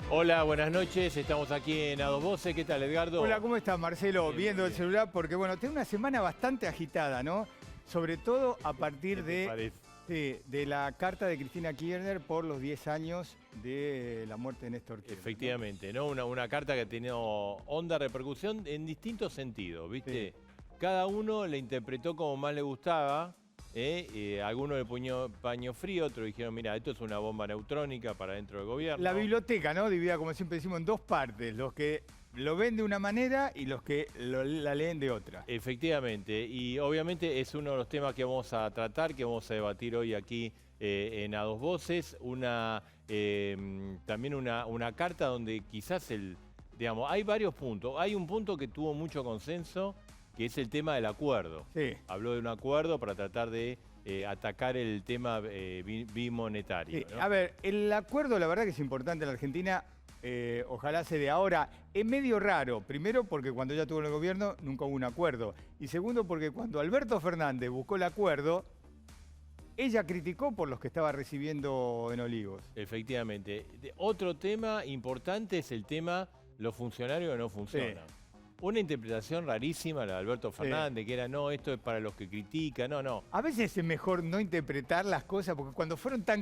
Hola, buenas noches. Estamos aquí en A Dos Voces. ¿Qué tal, Edgardo? Hola, ¿cómo estás, Marcelo? Bien, Viendo muy el bien. celular, porque bueno, tengo una semana bastante agitada, ¿no? Sobre todo a partir ¿Qué te de, parece? de la carta de Cristina Kirchner por los 10 años de la muerte de Néstor Kirchner, ¿no? Efectivamente, ¿no? Una carta que ha tenido honda repercusión en distintos sentidos, ¿viste? Cada uno la interpretó como más le gustaba. Algunos le puso paño frío, otros dijeron, mira, esto es una bomba neutrónica para dentro del gobierno. La biblioteca, ¿no? Dividida, como siempre decimos, en dos partes. Los que lo ven de una manera y los que la leen de otra. Efectivamente, y obviamente es uno de los temas que vamos a tratar, que vamos a debatir hoy aquí en A Dos Voces. También una carta donde quizás digamos, hay varios puntos. Hay un punto que tuvo mucho consenso, que es el tema del acuerdo. Sí. Habló de un acuerdo para tratar de atacar el tema bimonetario, Sí. ¿no? A ver, el acuerdo, la verdad que es importante en la Argentina. Ojalá se dé ahora. Es medio raro. Primero, porque cuando ella tuvo el gobierno nunca hubo un acuerdo. Y segundo, porque cuando Alberto Fernández buscó el acuerdo, ella criticó por los que estaba recibiendo en Olivos. Efectivamente. Otro tema importante es el tema los funcionarios que no funcionan. Una interpretación rarísima la de Alberto Fernández, que era, no, esto es para los que critican, no. A veces es mejor no interpretar las cosas, porque cuando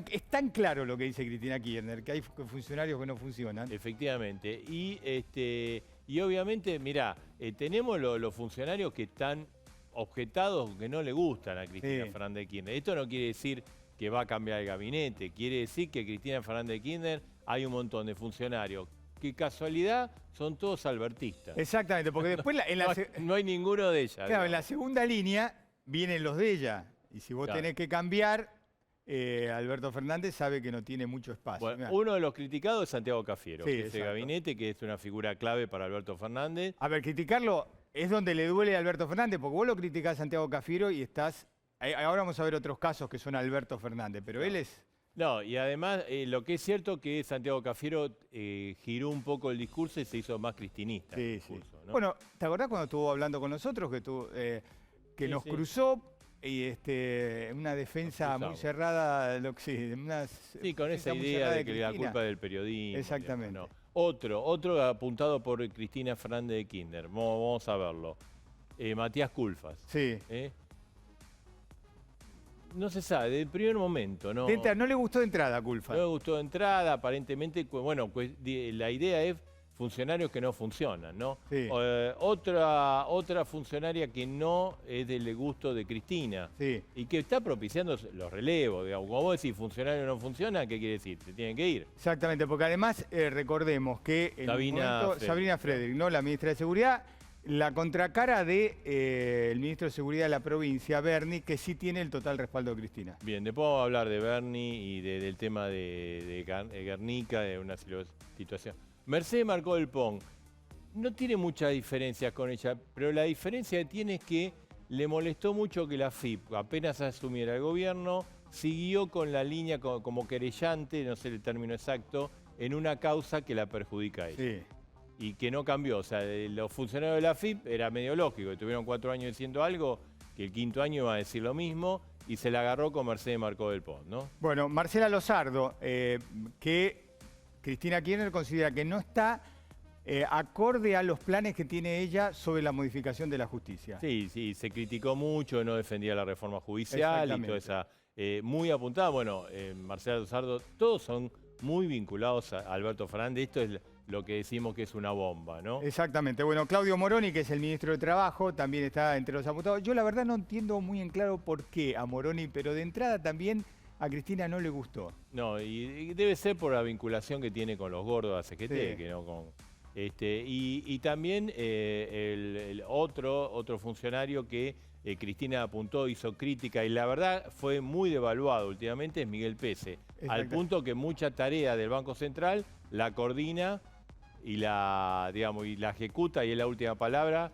es tan claro lo que dice Cristina Kirchner, que hay funcionarios que no funcionan. Efectivamente. Y obviamente, mirá, tenemos los funcionarios que están objetados, que no le gustan a Cristina Fernández de Kirchner. Esto no quiere decir que va a cambiar el gabinete, quiere decir que Cristina Fernández de Kirchner hay un montón de funcionarios que casualidad son todos albertistas. Exactamente, porque después No hay ninguno de ellas. claro, en la segunda línea vienen los de ella. Y si vos Claro. tenés que cambiar, Alberto Fernández sabe que no tiene mucho espacio. Bueno, Mirá. uno de los criticados es Santiago Cafiero, Sí, que es el exacto. gabinete, que es una figura clave para Alberto Fernández. A ver, criticarlo es donde le duele a Alberto Fernández, porque vos lo criticás a Santiago Cafiero y estás... Ahora vamos a ver otros casos que son Alberto Fernández, pero él es... No, y además lo que es cierto que Santiago Cafiero giró un poco el discurso y se hizo más cristinista el discurso, ¿no? Bueno, ¿te acordás cuando estuvo hablando con nosotros que Sí, nos sí. cruzó y una defensa muy cerrada, Sí, con esa idea de que la culpa es del periodismo. Exactamente. No. Otro apuntado por Cristina Fernández de Kirchner, vamos a verlo. Matías Culfas. Sí. No se sabe, desde el primer momento, ¿no? No le gustó de entrada a Culfas. No me gustó de entrada, aparentemente, bueno, la idea es funcionarios que no funcionan, ¿no? Sí. Otra funcionaria que no es del gusto de Cristina Sí. y que está propiciando los relevos, digamos. Como vos decís, funcionario no funciona, ¿qué quiere decir? Se tienen que ir. Exactamente, porque además recordemos que en un momento, Sabrina Frederick, ¿no? La ministra de Seguridad, la contracara del ministro de Seguridad de la provincia, Berni, que sí tiene el total respaldo de Cristina. Bien, después vamos a hablar de Berni y del tema de Guernica, de una situación. Mercedes Marcó del Pon no tiene muchas diferencias con ella, pero la diferencia que tiene es que le molestó mucho que la FIP, apenas asumiera el gobierno, siguió con la línea como querellante, no sé el término exacto, en una causa que la perjudica a ella. Sí. Y que no cambió. O sea, los funcionarios de la FIP era medio lógico, que tuvieron 4 años diciendo algo, que el quinto año iba a decir lo mismo, y se la agarró con Mercedes Marcó del Pon, ¿no? Bueno, Marcela Lozardo, que Cristina Kirchner considera que no está acorde a los planes que tiene ella sobre la modificación de la justicia. Sí, se criticó mucho, no defendía la reforma judicial y toda esa... muy apuntada. Bueno, Marcela Lozardo, todos son muy vinculados a Alberto Fernández. Esto es lo que decimos que es una bomba, ¿no? Exactamente. Bueno, Claudio Moroni, que es el ministro de Trabajo, también está entre los apuntados. Yo la verdad no entiendo muy en claro por qué a Moroni, pero de entrada también a Cristina no le gustó. No, y debe ser por la vinculación que tiene con los gordos de ACGT, que no con... y también otro funcionario que Cristina apuntó, hizo crítica y la verdad fue muy devaluado últimamente es Miguel Pese, al punto que mucha tarea del Banco Central la coordina y la ejecuta y es la última palabra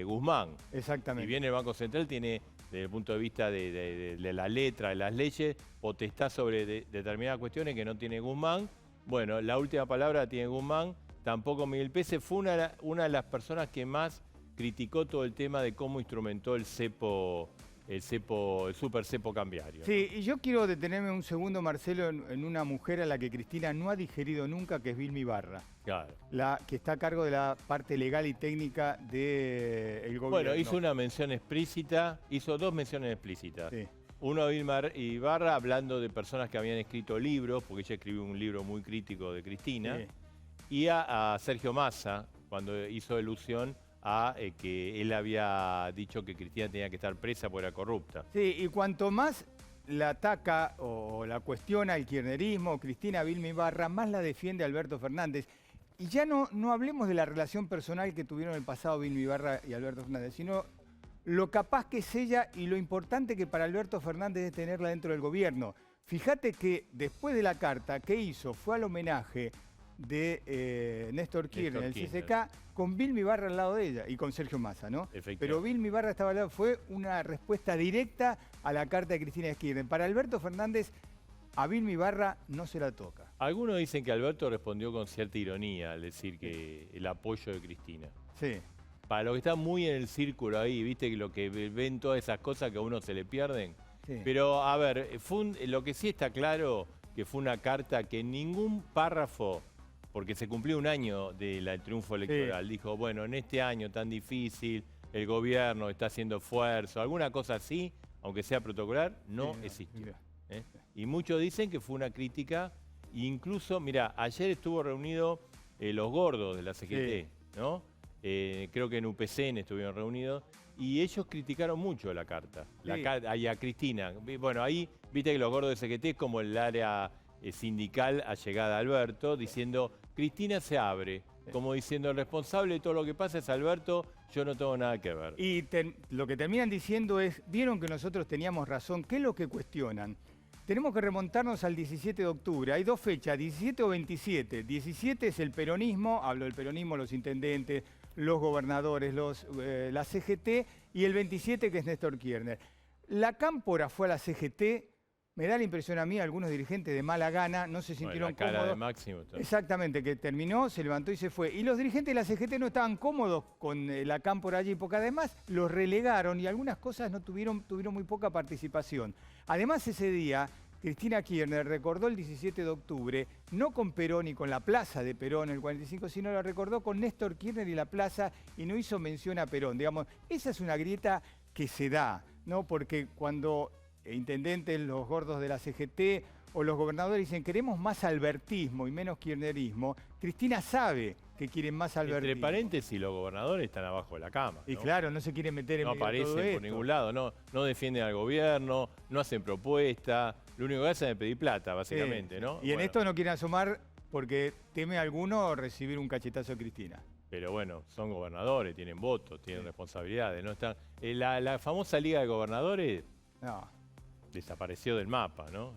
Guzmán. Exactamente. Si bien el Banco Central tiene, desde el punto de vista de la letra, de las leyes, potestad sobre determinadas cuestiones que no tiene Guzmán, bueno, la última palabra la tiene Guzmán. Tampoco Miguel Pese fue una de las personas que más criticó todo el tema de cómo instrumentó el cepo el super cepo cambiario. Sí, y yo quiero detenerme un segundo, Marcelo, en una mujer a la que Cristina no ha digerido nunca, que es Vilma Ibarra. Claro. La que está a cargo de la parte legal y técnica del gobierno. Bueno, hizo una mención explícita, hizo 2 menciones explícitas. Sí. Uno a Vilma Ibarra hablando de personas que habían escrito libros, porque ella escribió un libro muy crítico de Cristina, Sí. y a Sergio Massa, cuando hizo alusión a que él había dicho que Cristina tenía que estar presa porque era corrupta. Sí, y cuanto más la ataca o la cuestiona el kirchnerismo, Cristina Vilma Ibarra, más la defiende Alberto Fernández. Y ya no hablemos de la relación personal que tuvieron en el pasado Vilma Ibarra y Alberto Fernández, sino lo capaz que es ella y lo importante que para Alberto Fernández es tenerla dentro del gobierno. Fíjate que después de la carta, ¿qué hizo? Fue al homenaje de Néstor Kirchner, el CCK, con Vilma Ibarra al lado de ella y con Sergio Massa, ¿no? Pero Vilma Ibarra estaba al lado, fue una respuesta directa a la carta de Cristina Kirchner. Para Alberto Fernández, a Vilma Ibarra no se la toca. Algunos dicen que Alberto respondió con cierta ironía al decir que el apoyo de Cristina. Sí. Para los que están muy en el círculo ahí, viste que lo que ven todas esas cosas que a uno se le pierden. Sí. Pero a ver, lo que sí está claro que fue una carta que en ningún párrafo, porque se cumplió un año del triunfo electoral, dijo, bueno, en este año tan difícil, el gobierno está haciendo esfuerzo, alguna cosa así, aunque sea protocolar, no existió. Y muchos dicen que fue una crítica, incluso, mira, ayer estuvo reunido los gordos de la CGT, ¿no? Creo que en UPCN estuvieron reunidos, y ellos criticaron mucho la carta, y a Cristina. Bueno, ahí viste que los gordos de CGT es como el área sindical allegada a Alberto, diciendo, Cristina se abre, como diciendo, el responsable de todo lo que pasa es Alberto, yo no tengo nada que ver. Y lo que terminan diciendo es, vieron que nosotros teníamos razón, ¿qué es lo que cuestionan? Tenemos que remontarnos al 17 de octubre. Hay 2 fechas, 17 o 27. 17 es el peronismo, hablo del peronismo, los intendentes, los gobernadores, la CGT, y el 27 que es Néstor Kirchner. La cámpora fue a la CGT, me da la impresión a mí, algunos dirigentes de mala gana no se sintieron la cara cómodos. de Máximo. Exactamente, que terminó, se levantó y se fue. Y los dirigentes de la CGT no estaban cómodos con la cámpora allí, porque además los relegaron y algunas cosas no tuvieron muy poca participación. Además, ese día, Cristina Kirchner recordó el 17 de octubre, no con Perón y con la plaza de Perón el 45, sino la recordó con Néstor Kirchner y la plaza, y no hizo mención a Perón. Digamos, esa es una grieta que se da, ¿no? Porque cuando intendentes, los gordos de la CGT o los gobernadores dicen queremos más albertismo y menos kirchnerismo, Cristina sabe que quieren más albertismo. Entre paréntesis, los gobernadores están abajo de la cama, ¿no? Y claro, no se quieren meter en medio de todo esto. No aparecen por ningún lado, no defienden al gobierno, no hacen propuestas, lo único que hacen es pedir plata, básicamente, ¿no? Y en esto no quieren asomar porque teme alguno recibir un cachetazo de Cristina. Pero bueno, son gobernadores, tienen votos, tienen responsabilidades, no están. La famosa Liga de Gobernadores desapareció del mapa, ¿no?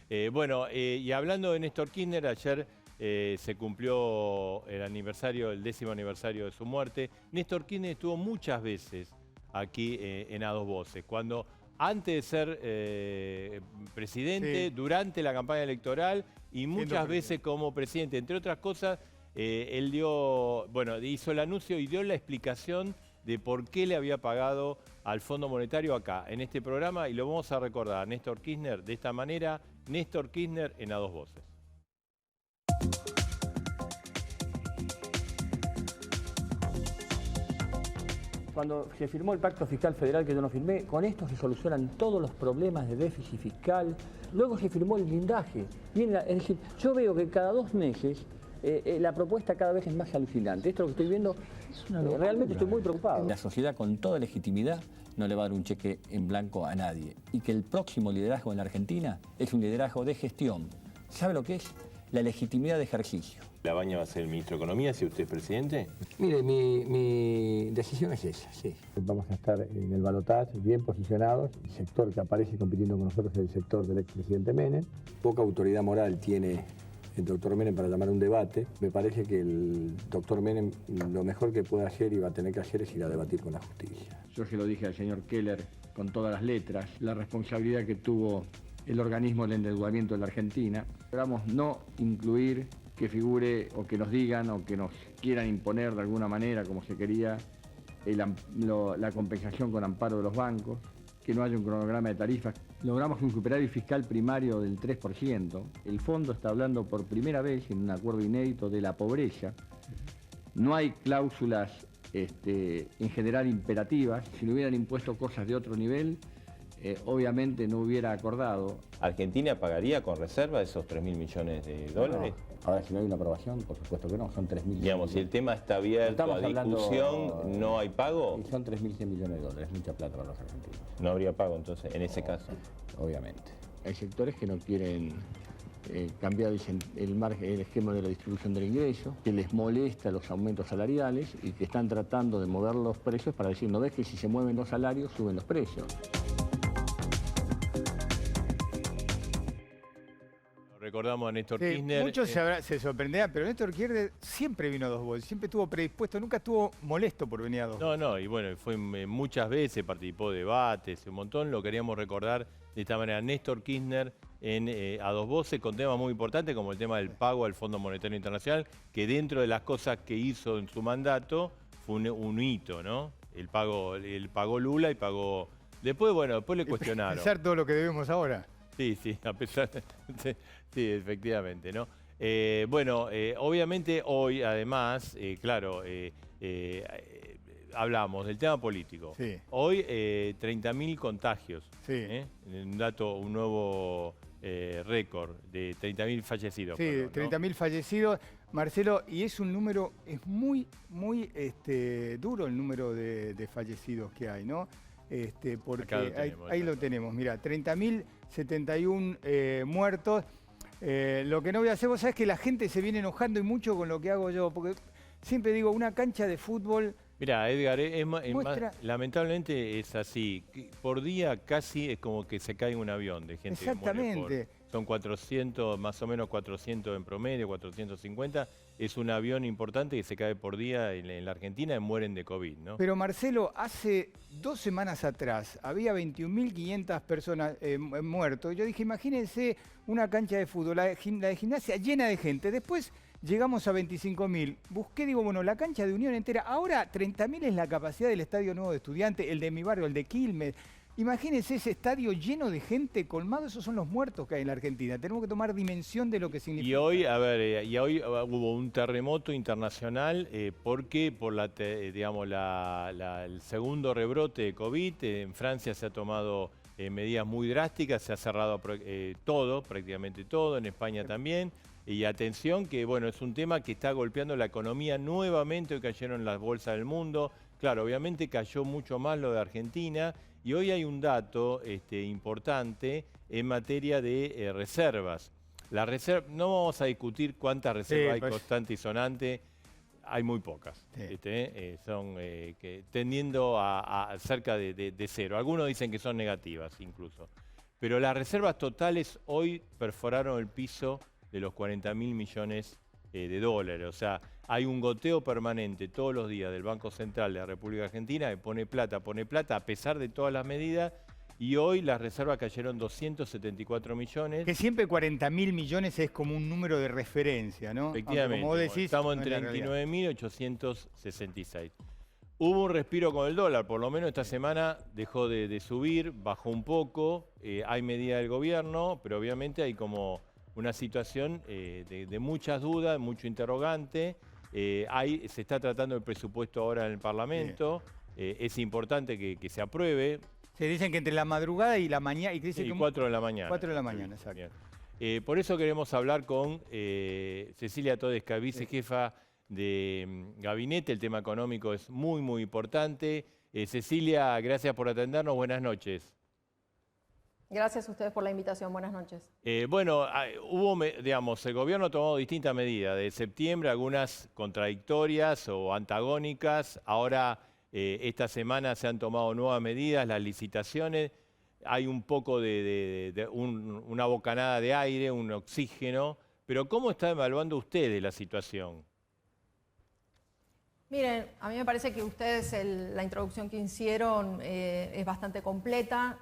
Y hablando de Néstor Kirchner, ayer se cumplió el 10º aniversario de su muerte. Néstor Kirchner estuvo muchas veces aquí en A Dos Voces, cuando antes de ser presidente, durante la campaña electoral y muchas veces como presidente. Entre otras cosas, él hizo el anuncio y dio la explicación de por qué le había pagado al Fondo Monetario acá, en este programa, y lo vamos a recordar a Néstor Kirchner de esta manera, Néstor Kirchner en A Dos Voces. Cuando se firmó el Pacto Fiscal Federal que yo no firmé, con esto se solucionan todos los problemas de déficit fiscal. Luego se firmó el blindaje. Es decir, yo veo que cada 2 meses la propuesta cada vez es más alucinante. Esto lo que estoy viendo, realmente estoy muy preocupado. La sociedad con toda legitimidad no le va a dar un cheque en blanco a nadie. Y que el próximo liderazgo en la Argentina es un liderazgo de gestión. ¿Sabe lo que es? La legitimidad de ejercicio. ¿Labaña va a ser el ministro de Economía si usted es presidente? Mire, mi decisión es esa, sí. Vamos a estar en el balotaje bien posicionados. El sector que aparece compitiendo con nosotros es el sector del expresidente Menem. Poca autoridad moral tiene el doctor Menem para llamar un debate. Me parece que el doctor Menem lo mejor que puede hacer y va a tener que hacer es ir a debatir con la justicia. Yo se lo dije al señor Keller con todas las letras, la responsabilidad que tuvo el organismo del endeudamiento de la Argentina. Esperamos no incluir que figure o que nos digan o que nos quieran imponer de alguna manera, como se quería, la compensación con amparo de los bancos. que no haya un cronograma de tarifas. Logramos un superávit fiscal primario del 3%. El fondo está hablando por primera vez en un acuerdo inédito de la pobreza. No hay cláusulas en general imperativas. Si no hubieran impuesto cosas de otro nivel, obviamente no hubiera acordado. ¿Argentina pagaría con reserva esos 3.000 millones de dólares? No. Ahora, si no hay una aprobación, por supuesto que no, son 3.000. Digamos, si el tema está abierto a discusión, ¿no hay pago? Y son 3.100 millones de dólares, mucha plata para los argentinos. No habría pago entonces, en ese caso. Obviamente. Hay sectores que no quieren cambiar el esquema de la distribución del ingreso, que les molesta los aumentos salariales y que están tratando de mover los precios para decir, ¿no ves que si se mueven los salarios suben los precios? Recordamos a Néstor Sí, Kirchner. muchos se sorprenderán, pero Néstor Kirchner siempre vino a Dos Voces, siempre estuvo predispuesto, nunca estuvo molesto por venir a Dos Voces. No, y bueno, fue muchas veces, participó de debates, un montón. Lo queríamos recordar de esta manera. Néstor Kirchner a Dos Voces con temas muy importantes como el tema del pago al Fondo Monetario Internacional, que dentro de las cosas que hizo en su mandato fue un hito, ¿no? El pagó Lula y pagó... Después, bueno, después le cuestionaron. Pensar todo lo que debemos ahora. Sí, a pesar de... Sí, efectivamente, ¿no? Obviamente hoy, además, claro, hablamos del tema político. Sí. Hoy 30.000 contagios. Sí. Un nuevo récord de 30.000 fallecidos. Sí, 30.000 fallecidos. Marcelo, y es un número, es muy duro el número de fallecidos que hay, ¿no? Porque ahí lo tenemos, mira, 30.071 muertos. Lo que no voy a hacer, vos sabés que la gente se viene enojando y mucho con lo que hago yo, porque siempre digo, una cancha de fútbol... Mira, Edgar, lamentablemente es así. Por día casi es como que se cae un avión de gente. Exactamente. Son 400, más o menos 400 en promedio, 450. Es un avión importante que se cae por día en la Argentina y mueren de COVID, ¿no? Pero Marcelo, hace 2 semanas atrás había 21.500 personas muertos. Yo dije, imagínense una cancha de fútbol, la de gimnasia llena de gente. Después llegamos a 25.000. Busqué, digo, bueno, la cancha de Unión entera. Ahora 30.000 es la capacidad del Estadio Nuevo de Estudiantes, el de mi barrio, el de Quilmes. Imagínense ese estadio lleno de gente, colmado, esos son los muertos que hay en la Argentina. Tenemos que tomar dimensión de lo que significa. Y hoy, hoy hubo un terremoto internacional porque por el segundo rebrote de COVID, en Francia se ha tomado medidas muy drásticas, se ha cerrado todo, prácticamente todo, en España también. Y atención que, bueno, es un tema que está golpeando la economía nuevamente, hoy cayeron las bolsas del mundo. Claro, obviamente cayó mucho más lo de Argentina. Y hoy hay un dato importante en materia de reservas. La reserva, no vamos a discutir cuántas reservas hay constante y sonante, hay muy pocas. Sí. Son tendiendo a cerca de cero. Algunos dicen que son negativas incluso. Pero las reservas totales hoy perforaron el piso de los 40.000 millones de dólares. O sea, hay un goteo permanente todos los días del Banco Central de la República Argentina que pone plata a pesar de todas las medidas. Y hoy las reservas cayeron 274 millones. Que siempre 40.000 millones es como un número de referencia, ¿no? Efectivamente, como vos decís, estamos en 39.866. Hubo un respiro con el dólar, por lo menos esta semana dejó de subir, bajó un poco, hay medida del gobierno, pero obviamente hay como una situación de muchas dudas, mucho interrogante. Se está tratando el presupuesto ahora en el Parlamento, es importante que se apruebe. Se dicen que entre la madrugada y la mañana... Y 4 de la mañana. 4 de la mañana, exacto. Por eso queremos hablar con Cecilia Todesca, vicejefa de gabinete. El tema económico es muy, muy importante. Cecilia, gracias por atendernos. Buenas noches. Gracias a ustedes por la invitación. Buenas noches. El gobierno ha tomado distintas medidas. De septiembre, algunas contradictorias o antagónicas. Ahora, esta semana se han tomado nuevas medidas, las licitaciones. Hay un poco una bocanada de aire, un oxígeno. Pero ¿cómo están evaluando ustedes la situación? Miren, a mí me parece que ustedes, la introducción que hicieron es bastante completa.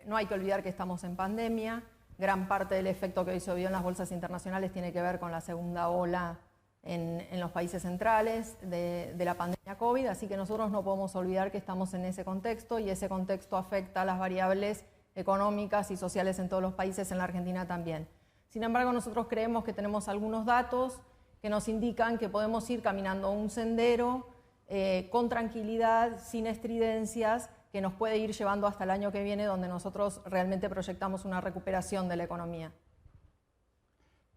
No hay que olvidar que estamos en pandemia. Gran parte del efecto que hoy se vio en las bolsas internacionales tiene que ver con la segunda ola en los países centrales de la pandemia COVID, así que nosotros no podemos olvidar que estamos en ese contexto y ese contexto afecta a las variables económicas y sociales en todos los países, en la Argentina también. Sin embargo, nosotros creemos que tenemos algunos datos que nos indican que podemos ir caminando un sendero con tranquilidad, sin estridencias, que nos puede ir llevando hasta el año que viene, donde nosotros realmente proyectamos una recuperación de la economía.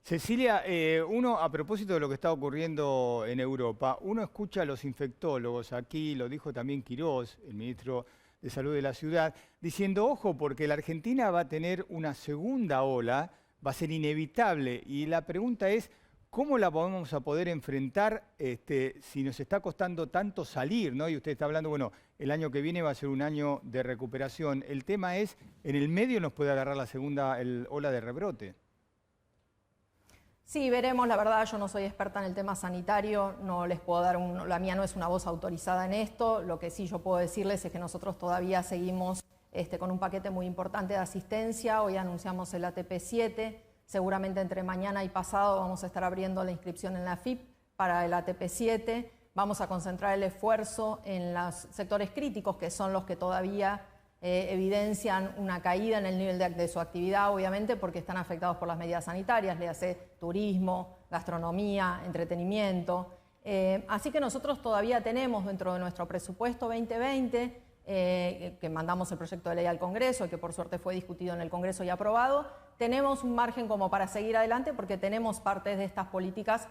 Cecilia, uno, a propósito de lo que está ocurriendo en Europa, uno escucha a los infectólogos, aquí lo dijo también Quirós, el ministro de Salud de la ciudad, diciendo, ojo, porque la Argentina va a tener una segunda ola, va a ser inevitable. Y la pregunta es, ¿cómo la vamos a poder enfrentar si nos está costando tanto salir, ¿no? Y usted está hablando, bueno, el año que viene va a ser un año de recuperación. El tema es, en el medio nos puede agarrar la segunda ola de rebrote. Sí, veremos. La verdad, yo no soy experta en el tema sanitario, no les puedo dar la mía no es una voz autorizada en esto. Lo que sí yo puedo decirles es que nosotros todavía seguimos con un paquete muy importante de asistencia. Hoy anunciamos el ATP7. Seguramente entre mañana y pasado vamos a estar abriendo la inscripción en la AFIP para el ATP7. Vamos a concentrar el esfuerzo en los sectores críticos, que son los que todavía evidencian una caída en el nivel de su actividad, obviamente, porque están afectados por las medidas sanitarias, le hace turismo, gastronomía, entretenimiento. Así que nosotros todavía tenemos dentro de nuestro presupuesto 2020, que mandamos el proyecto de ley al Congreso y que por suerte fue discutido en el Congreso y aprobado, tenemos un margen como para seguir adelante porque tenemos partes de estas políticas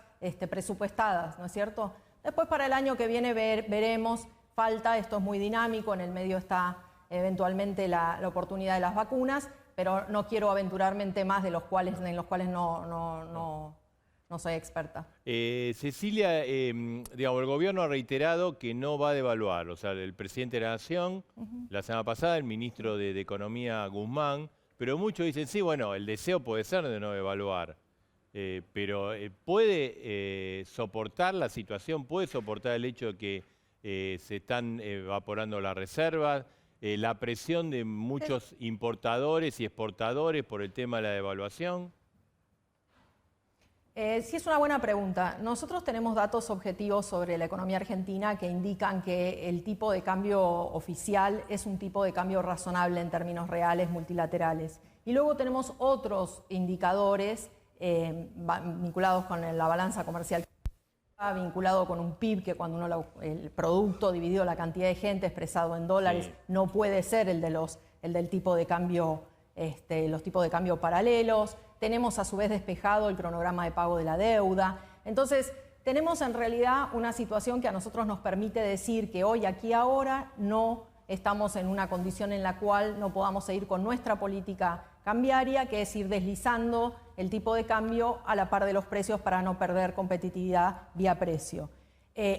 presupuestadas, ¿no es cierto? Después para el año que viene veremos, falta, esto es muy dinámico, en el medio está eventualmente la oportunidad de las vacunas, pero no quiero aventurarme en temas en los cuales no soy experta. Cecilia, digamos, el gobierno ha reiterado que no va a devaluar, o sea, el presidente de la Nación, la semana pasada, el ministro de Economía, Guzmán, pero muchos dicen, sí, bueno, el deseo puede ser de no devaluar, pero ¿puede soportar la situación, puede soportar el hecho de que se están evaporando las reservas, la presión de muchos importadores y exportadores por el tema de la devaluación? Sí, es una buena pregunta. Nosotros tenemos datos objetivos sobre la economía argentina que indican que el tipo de cambio oficial es un tipo de cambio razonable en términos reales multilaterales. Y luego tenemos otros indicadores vinculados con la balanza comercial, vinculado con un PIB, que cuando el producto dividido la cantidad de gente expresado en dólares, sí, no puede ser el del tipo de cambio, los tipos de cambio paralelos. Tenemos a su vez despejado el cronograma de pago de la deuda. Entonces, tenemos en realidad una situación que a nosotros nos permite decir que hoy, aquí, ahora, no estamos en una condición en la cual no podamos seguir con nuestra política cambiaria, que es ir deslizando el tipo de cambio a la par de los precios para no perder competitividad vía precio.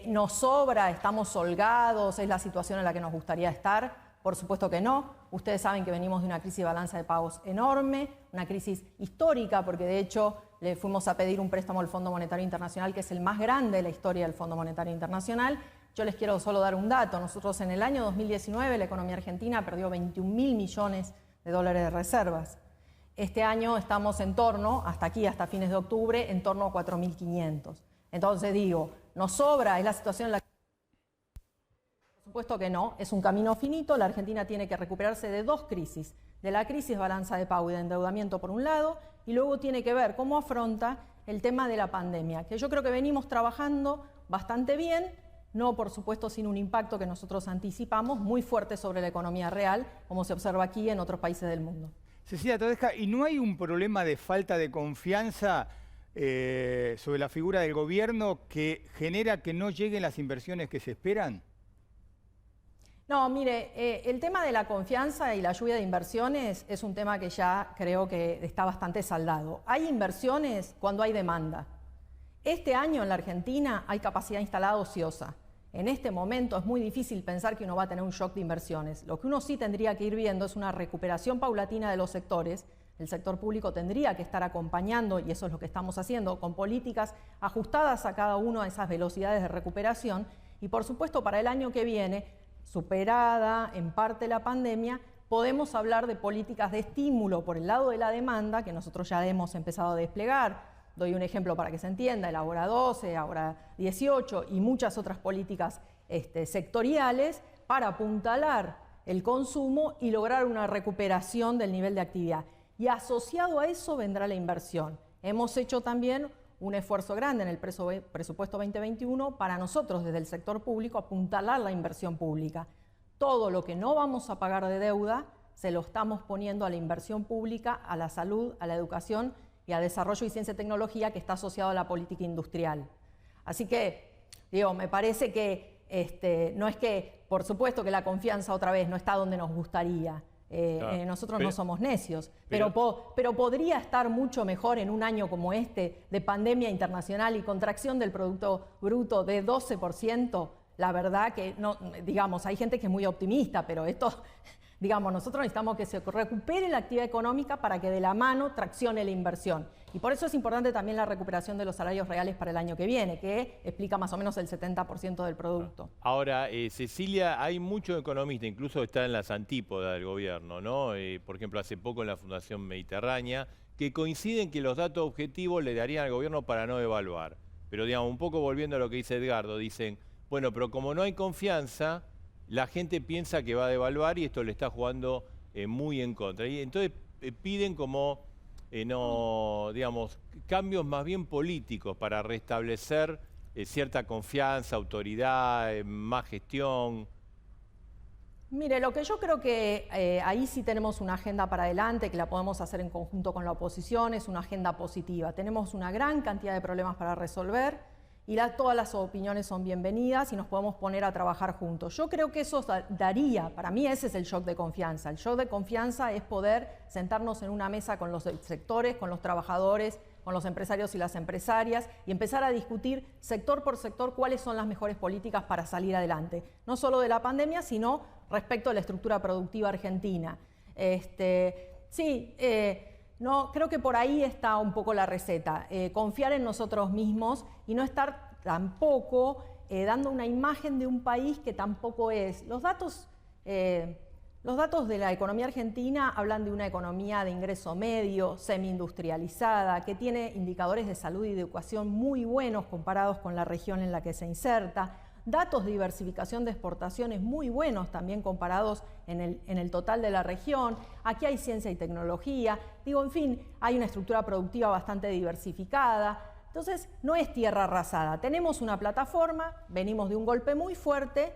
¿Nos sobra? ¿Estamos holgados? ¿Es la situación en la que nos gustaría estar? Por supuesto que no. Ustedes saben que venimos de una crisis de balanza de pagos enorme, una crisis histórica, porque de hecho le fuimos a pedir un préstamo al Fondo Monetario Internacional, que es el más grande de la historia del Fondo Monetario Internacional. Yo les quiero solo dar un dato. Nosotros en el año 2019 la economía argentina perdió 21.000 millones de dólares de reservas. Este año estamos en torno, hasta aquí, hasta fines de octubre, en torno a 4.500. Entonces digo, ¿nos sobra? ¿Es la situación en la que... Por supuesto que no, es un camino finito. La Argentina tiene que recuperarse de dos crisis, de la crisis de balanza de pago y de endeudamiento por un lado, y luego tiene que ver cómo afronta el tema de la pandemia, que yo creo que venimos trabajando bastante bien, no por supuesto sin un impacto que nosotros anticipamos muy fuerte sobre la economía real, como se observa aquí y en otros países del mundo. Cecilia Todesca, ¿y no hay un problema de falta de confianza sobre la figura del gobierno que genera que no lleguen las inversiones que se esperan? No, mire, el tema de la confianza y la lluvia de inversiones es un tema que ya creo que está bastante saldado. Hay inversiones cuando hay demanda. Este año en la Argentina hay capacidad instalada ociosa. En este momento es muy difícil pensar que uno va a tener un shock de inversiones. Lo que uno sí tendría que ir viendo es una recuperación paulatina de los sectores. El sector público tendría que estar acompañando, y eso es lo que estamos haciendo, con políticas ajustadas a cada una de esas velocidades de recuperación. Y por supuesto para el año que viene, superada en parte la pandemia, podemos hablar de políticas de estímulo por el lado de la demanda, que nosotros ya hemos empezado a desplegar. doy un ejemplo para que se entienda, el Ahora 12, Ahora 18 y muchas otras políticas sectoriales para apuntalar el consumo y lograr una recuperación del nivel de actividad. Y asociado a eso vendrá la inversión. Hemos hecho también un esfuerzo grande en el presupuesto 2021 para nosotros desde el sector público apuntalar la inversión pública. Todo lo que no vamos a pagar de deuda se lo estamos poniendo a la inversión pública, a la salud, a la educación y a desarrollo y ciencia y tecnología que está asociado a la política industrial. Así que, digo, me parece que no es que, por supuesto que la confianza otra vez no está donde nos gustaría. Nosotros no somos necios, pero podría estar mucho mejor en un año como este de pandemia internacional y contracción del Producto Bruto de 12%. La verdad que, no, digamos, hay gente que es muy optimista, pero esto, digamos, nosotros necesitamos que se recupere la actividad económica para que de la mano traccione la inversión. Y por eso es importante también la recuperación de los salarios reales para el año que viene, que explica más o menos el 70% del producto. Ahora, Cecilia, hay muchos economistas, incluso está en las antípodas del gobierno, ¿no? Por ejemplo, hace poco en la Fundación Mediterránea, que coinciden que los datos objetivos le darían al gobierno para no devaluar. Pero, digamos, un poco volviendo a lo que dice Edgardo, dicen, bueno, pero como no hay confianza, la gente piensa que va a devaluar y esto le está jugando muy en contra. Y entonces piden como, digamos, cambios más bien políticos para restablecer cierta confianza, autoridad, más gestión. Mire, lo que yo creo que ahí sí tenemos una agenda para adelante, que la podemos hacer en conjunto con la oposición, es una agenda positiva. Tenemos una gran cantidad de problemas para resolver y todas las opiniones son bienvenidas y nos podemos poner a trabajar juntos. Yo creo que eso daría, para mí ese es el shock de confianza. El shock de confianza es poder sentarnos en una mesa con los sectores, con los trabajadores, con los empresarios y las empresarias y empezar a discutir sector por sector cuáles son las mejores políticas para salir adelante. No solo de la pandemia, sino respecto a la estructura productiva argentina. No, creo que por ahí está un poco la receta, confiar en nosotros mismos y no estar tampoco dando una imagen de un país que tampoco es. Los datos de la economía argentina hablan de una economía de ingreso medio, semi-industrializada, que tiene indicadores de salud y de educación muy buenos comparados con la región en la que se inserta. Datos de diversificación de exportaciones muy buenos también comparados en el total de la región. Aquí hay ciencia y tecnología. Digo, en fin, hay una estructura productiva bastante diversificada. Entonces, no es tierra arrasada. Tenemos una plataforma, venimos de un golpe muy fuerte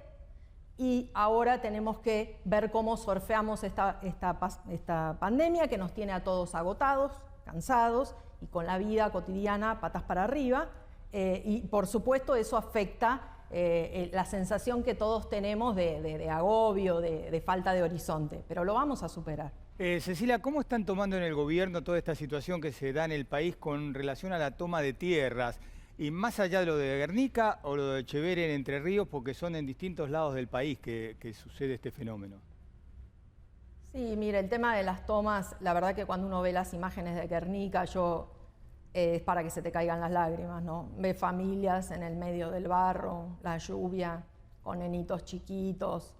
y ahora tenemos que ver cómo surfeamos esta pandemia que nos tiene a todos agotados, cansados y con la vida cotidiana patas para arriba. Y, por supuesto, eso afecta la sensación que todos tenemos de agobio, de falta de horizonte, pero lo vamos a superar. Cecilia, ¿cómo están tomando en el gobierno toda esta situación que se da en el país con relación a la toma de tierras? Y más allá de lo de Guernica o lo de Echeverri en Entre Ríos, porque son en distintos lados del país que sucede este fenómeno. Sí, mire, el tema de las tomas, la verdad que cuando uno ve las imágenes de Guernica, es para que se te caigan las lágrimas, ¿no? Ve familias en el medio del barro, la lluvia, con nenitos chiquitos,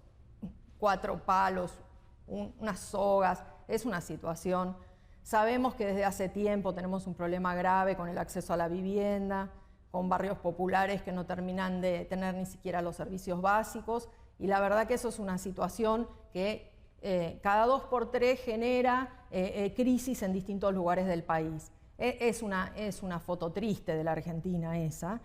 4 palos, unas sogas. Es una situación. Sabemos que desde hace tiempo tenemos un problema grave con el acceso a la vivienda, con barrios populares que no terminan de tener ni siquiera los servicios básicos. Y la verdad que eso es una situación que cada 2 por 3 genera crisis en distintos lugares del país. Es una foto triste de la Argentina esa.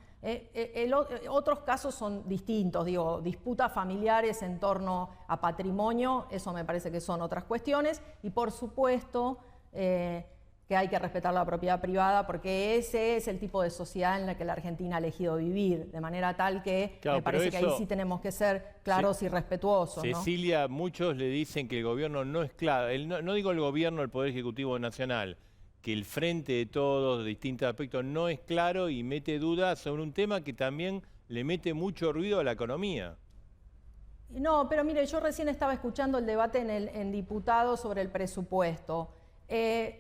Otros casos son distintos, digo, disputas familiares en torno a patrimonio, eso me parece que son otras cuestiones, y por supuesto que hay que respetar la propiedad privada porque ese es el tipo de sociedad en la que la Argentina ha elegido vivir, de manera tal que me parece que ahí sí tenemos que ser claros y respetuosos, ¿no? Cecilia, muchos le dicen que el gobierno no es claro, no digo el gobierno, el Poder Ejecutivo Nacional, que el frente de todos, de distintos aspectos, no es claro y mete dudas sobre un tema que también le mete mucho ruido a la economía. No, pero mire, yo recién estaba escuchando el debate en diputados sobre el presupuesto.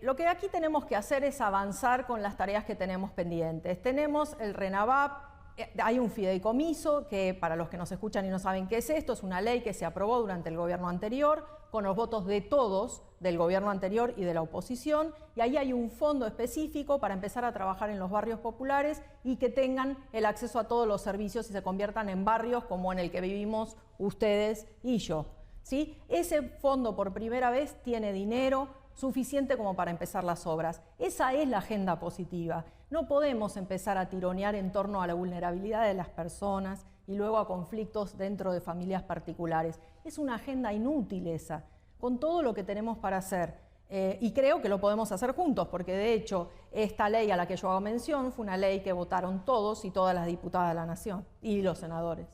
Lo que aquí tenemos que hacer es avanzar con las tareas que tenemos pendientes. Tenemos el RENAVAP, hay un fideicomiso que, para los que nos escuchan y no saben qué es esto, es una ley que se aprobó durante el gobierno anterior, con los votos de todos, del gobierno anterior y de la oposición, y ahí hay un fondo específico para empezar a trabajar en los barrios populares y que tengan el acceso a todos los servicios y se conviertan en barrios como en el que vivimos ustedes y yo, ¿sí? Ese fondo por primera vez tiene dinero suficiente como para empezar las obras. Esa es la agenda positiva. No podemos empezar a tironear en torno a la vulnerabilidad de las personas y luego a conflictos dentro de familias particulares. Es una agenda inútil esa, con todo lo que tenemos para hacer. Y creo que lo podemos hacer juntos, porque de hecho esta ley a la que yo hago mención fue una ley que votaron todos y todas las diputadas de la Nación y los senadores.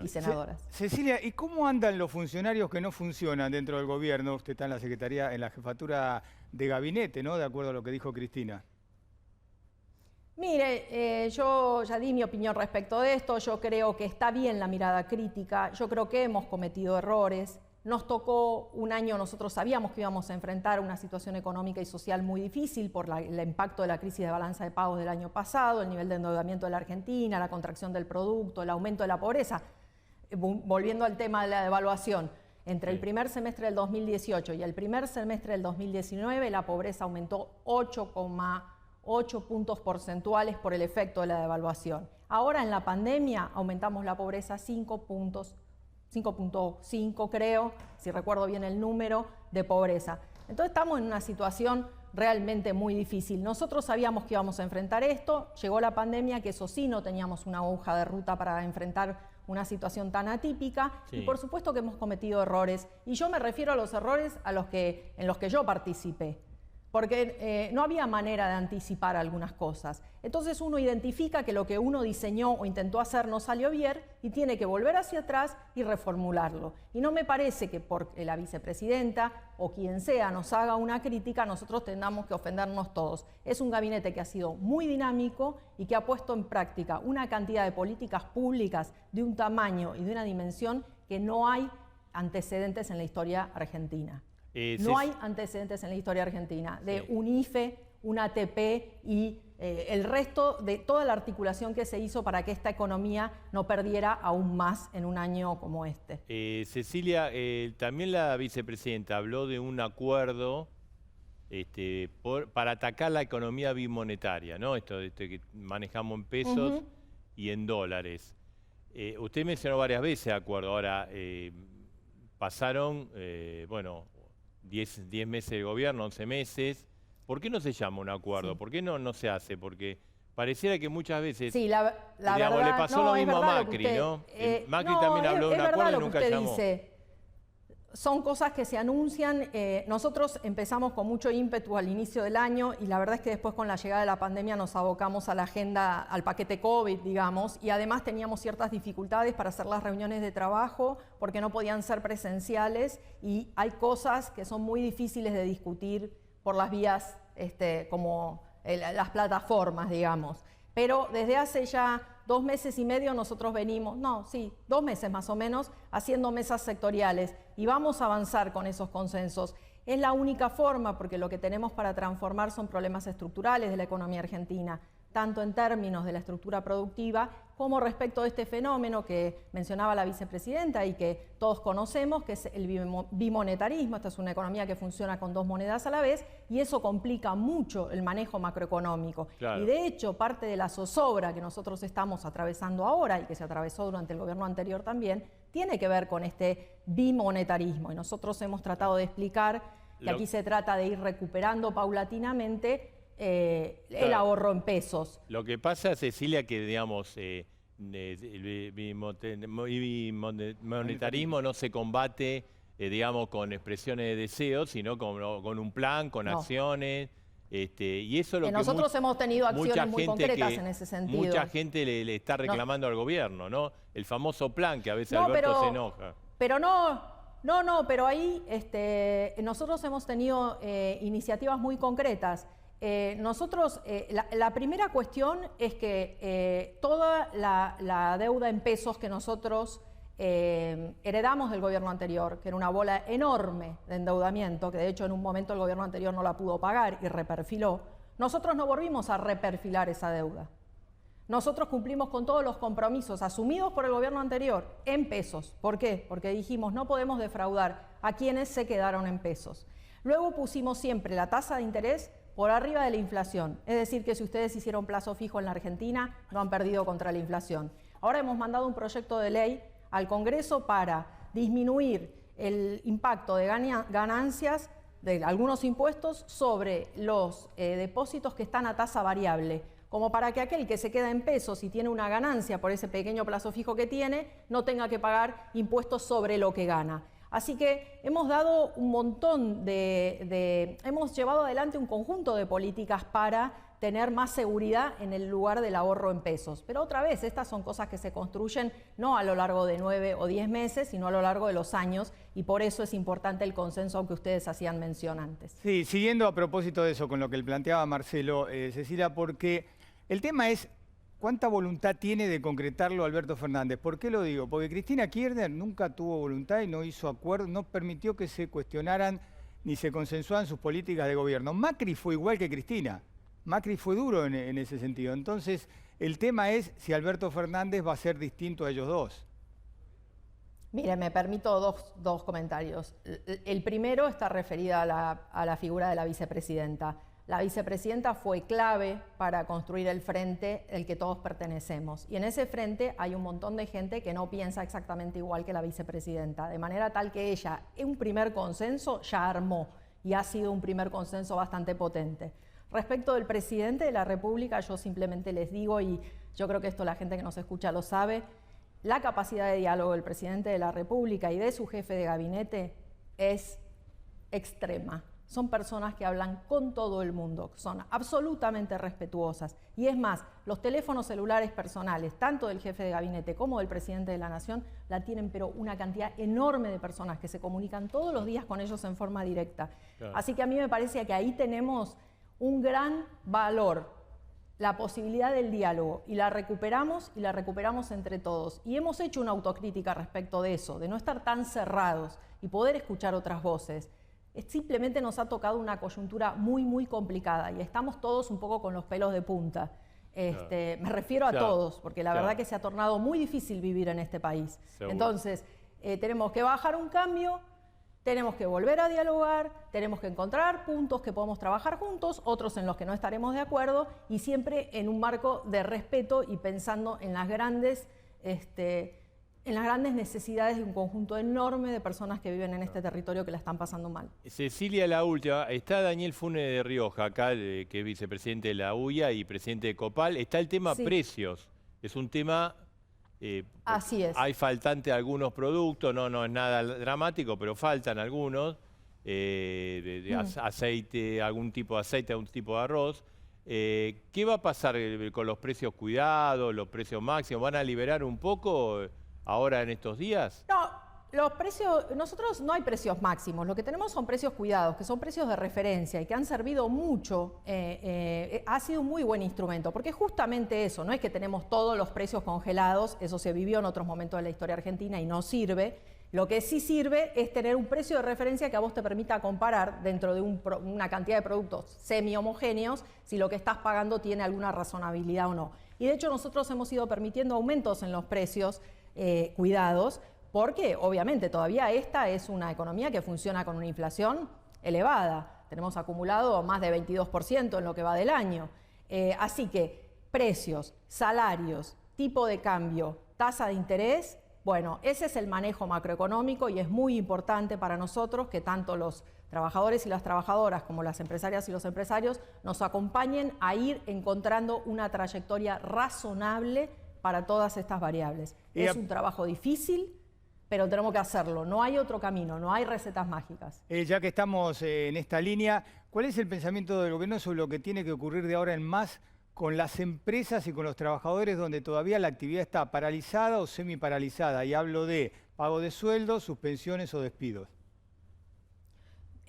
Y senadoras. Cecilia, ¿y cómo andan los funcionarios que no funcionan dentro del gobierno? Usted está en la Secretaría, en la Jefatura de Gabinete, ¿no? De acuerdo a lo que dijo Cristina. Mire, yo ya di mi opinión respecto de esto. Yo creo que está bien la mirada crítica. Yo creo que hemos cometido errores. Nos tocó un año, nosotros sabíamos que íbamos a enfrentar una situación económica y social muy difícil por el impacto de la crisis de balanza de pagos del año pasado, el nivel de endeudamiento de la Argentina, la contracción del producto, el aumento de la pobreza. Volviendo al tema de la devaluación, entre el primer semestre del 2018 y el primer semestre del 2019, la pobreza aumentó 8,8 puntos porcentuales por el efecto de la devaluación. Ahora en la pandemia aumentamos la pobreza 5 puntos, 5.5 creo, si recuerdo bien el número de pobreza. Entonces estamos en una situación realmente muy difícil. Nosotros sabíamos que íbamos a enfrentar esto, llegó la pandemia, que eso sí, no teníamos una hoja de ruta para enfrentar una situación tan atípica, y por supuesto que hemos cometido errores, y yo me refiero a los errores en los que yo participé, porque no había manera de anticipar algunas cosas. Entonces uno identifica que lo que uno diseñó o intentó hacer no salió bien y tiene que volver hacia atrás y reformularlo. Y no me parece que porque la vicepresidenta o quien sea nos haga una crítica, nosotros tengamos que ofendernos todos. Es un gabinete que ha sido muy dinámico y que ha puesto en práctica una cantidad de políticas públicas de un tamaño y de una dimensión que no hay antecedentes en la historia argentina. No hay antecedentes en la historia argentina de un IFE, un ATP y el resto de toda la articulación que se hizo para que esta economía no perdiera aún más en un año como este. Cecilia, también la vicepresidenta habló de un acuerdo para atacar la economía bimonetaria, ¿no? Esto que manejamos en pesos y en dólares. Usted mencionó varias veces acuerdo. Ahora, pasaron, bueno, 10 meses de gobierno, 11 meses. ¿Por qué no se llama un acuerdo? ¿Por qué no se hace? Porque pareciera que muchas veces la digamos, verdad, le pasó lo mismo a Macri, usted, ¿no? Macri también habló de un acuerdo y nunca llamó. Dice. Son cosas que se anuncian. Nosotros empezamos con mucho ímpetu al inicio del año y la verdad es que después con la llegada de la pandemia nos abocamos a la agenda, al paquete COVID, digamos, y además teníamos ciertas dificultades para hacer las reuniones de trabajo porque no podían ser presenciales y hay cosas que son muy difíciles de discutir por las vías como las plataformas, digamos. Pero desde hace ya 2 meses y medio nosotros venimos, 2 meses más o menos, haciendo mesas sectoriales y vamos a avanzar con esos consensos. Es la única forma porque lo que tenemos para transformar son problemas estructurales de la economía argentina, tanto en términos de la estructura productiva como respecto de este fenómeno que mencionaba la vicepresidenta y que todos conocemos, que es el bimonetarismo. Esta es una economía que funciona con 2 monedas a la vez y eso complica mucho el manejo macroeconómico. Claro. Y de hecho, parte de la zozobra que nosotros estamos atravesando ahora y que se atravesó durante el gobierno anterior también, tiene que ver con este bimonetarismo. Y nosotros hemos tratado de explicar que aquí se trata de ir recuperando paulatinamente el ahorro en pesos. Lo que pasa, Cecilia, que digamos, el monetarismo no se combate, digamos, con expresiones de deseos, sino con un plan, con acciones. Y eso es lo que nosotros hemos tenido acciones muy concretas en ese sentido. Mucha gente le está reclamando al gobierno, ¿no? El famoso plan que a veces Alberto se enoja. Pero ahí nosotros hemos tenido iniciativas muy concretas. Nosotros, la primera cuestión es que toda la deuda en pesos que nosotros heredamos del gobierno anterior, que era una bola enorme de endeudamiento, que de hecho en un momento el gobierno anterior no la pudo pagar y reperfiló, nosotros no volvimos a reperfilar esa deuda. nosotros cumplimos con todos los compromisos asumidos por el gobierno anterior en pesos. ¿Por qué? Porque dijimos no podemos defraudar a quienes se quedaron en pesos. Luego pusimos siempre la tasa de interés por arriba de la inflación. Es decir, que si ustedes hicieron plazo fijo en la Argentina, no han perdido contra la inflación. Ahora hemos mandado un proyecto de ley al Congreso para disminuir el impacto de ganancias de algunos impuestos sobre los depósitos que están a tasa variable, como para que aquel que se queda en pesos y tiene una ganancia por ese pequeño plazo fijo que tiene, no tenga que pagar impuestos sobre lo que gana. Así que hemos dado un montón hemos llevado adelante un conjunto de políticas para tener más seguridad en el lugar del ahorro en pesos. Pero otra vez, estas son cosas que se construyen no a lo largo de 9 o 10 meses, sino a lo largo de los años, y por eso es importante el consenso que ustedes hacían mención antes. Sí, siguiendo a propósito de eso, con lo que le planteaba Marcelo, Cecilia, porque el tema es cuánta voluntad tiene de concretarlo Alberto Fernández. ¿Por qué lo digo? Porque Cristina Kirchner nunca tuvo voluntad y no hizo acuerdo, no permitió que se cuestionaran ni se consensuaran sus políticas de gobierno. Macri fue igual que Cristina. Macri fue duro en ese sentido. Entonces, el tema es si Alberto Fernández va a ser distinto a ellos dos. Mire, me permito dos comentarios. El primero está referido a la figura de la vicepresidenta. La vicepresidenta fue clave para construir el frente al que todos pertenecemos. Y en ese frente hay un montón de gente que no piensa exactamente igual que la vicepresidenta. De manera tal que ella, un primer consenso ya armó. Y ha sido un primer consenso bastante potente. Respecto del presidente de la República, yo simplemente les digo, y yo creo que esto la gente que nos escucha lo sabe, la capacidad de diálogo del presidente de la República y de su jefe de gabinete es extrema. Son personas que hablan con todo el mundo, son absolutamente respetuosas. Y es más, los teléfonos celulares personales, tanto del jefe de gabinete como del presidente de la Nación, la tienen pero una cantidad enorme de personas que se comunican todos los días con ellos en forma directa. Claro. Así que a mí me parece que ahí tenemos un gran valor, la posibilidad del diálogo, y la recuperamos entre todos. Y hemos hecho una autocrítica respecto de eso, de no estar tan cerrados y poder escuchar otras voces. Simplemente nos ha tocado una coyuntura muy, muy complicada y estamos todos un poco con los pelos de punta. Me refiero a todos, porque la verdad que se ha tornado muy difícil vivir en este país. Seguro. Entonces, tenemos que bajar un cambio, tenemos que volver a dialogar, tenemos que encontrar puntos que podemos trabajar juntos, otros en los que no estaremos de acuerdo, y siempre en un marco de respeto y pensando en las grandes necesidades de un conjunto enorme de personas que viven en este territorio que la están pasando mal. Cecilia, la última. Está Daniel Funes de Rioja, acá, que es vicepresidente de la UIA y presidente de Copal. Está el tema precios. Es un tema... Así es. Hay faltante de algunos productos, no es nada dramático, pero faltan algunos, aceite, algún tipo de aceite, algún tipo de arroz. ¿Qué va a pasar con los precios cuidados, los precios máximos? ¿Van a liberar un poco ahora en estos días? No, los precios, nosotros no hay precios máximos, lo que tenemos son precios cuidados, que son precios de referencia y que han servido mucho, ha sido un muy buen instrumento, porque justamente eso, no es que tenemos todos los precios congelados, eso se vivió en otros momentos de la historia argentina y no sirve. Lo que sí sirve es tener un precio de referencia que a vos te permita comparar dentro de una cantidad de productos semi-homogéneos si lo que estás pagando tiene alguna razonabilidad o no. Y de hecho nosotros hemos ido permitiendo aumentos en los precios cuidados, porque obviamente todavía esta es una economía que funciona con una inflación elevada. Tenemos acumulado más de 22% en lo que va del año. Así que precios, salarios, tipo de cambio, tasa de interés, bueno, ese es el manejo macroeconómico y es muy importante para nosotros que tanto los trabajadores y las trabajadoras como las empresarias y los empresarios nos acompañen a ir encontrando una trayectoria razonable para todas estas variables. Es un trabajo difícil, pero tenemos que hacerlo. No hay otro camino, no hay recetas mágicas. Ya que estamos en esta línea, ¿cuál es el pensamiento del gobierno sobre lo que tiene que ocurrir de ahora en más con las empresas y con los trabajadores donde todavía la actividad está paralizada o semi-paralizada? Y hablo de pago de sueldos, suspensiones o despidos.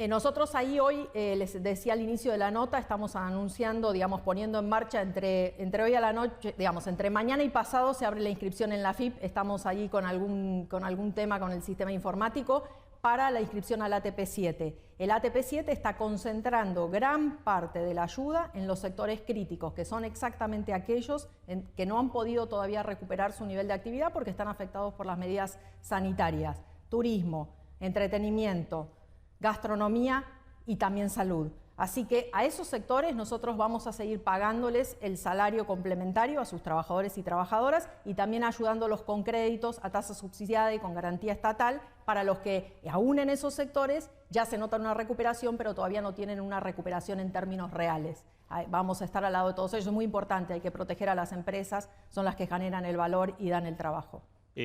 Nosotros ahí hoy, les decía al inicio de la nota, estamos anunciando, digamos, poniendo en marcha entre hoy a la noche, digamos, entre mañana y pasado se abre la inscripción en la FIP, estamos allí con algún tema con el sistema informático para la inscripción al ATP-7. El ATP-7 está concentrando gran parte de la ayuda en los sectores críticos, que son exactamente aquellos que no han podido todavía recuperar su nivel de actividad porque están afectados por las medidas sanitarias. Turismo, entretenimiento, gastronomía y también salud. Así que a esos sectores nosotros vamos a seguir pagándoles el salario complementario a sus trabajadores y trabajadoras y también ayudándolos con créditos a tasa subsidiada y con garantía estatal para los que aún en esos sectores ya se nota una recuperación, pero todavía no tienen una recuperación en términos reales. Vamos a estar al lado de todos ellos, es muy importante, hay que proteger a las empresas, son las que generan el valor y dan el trabajo.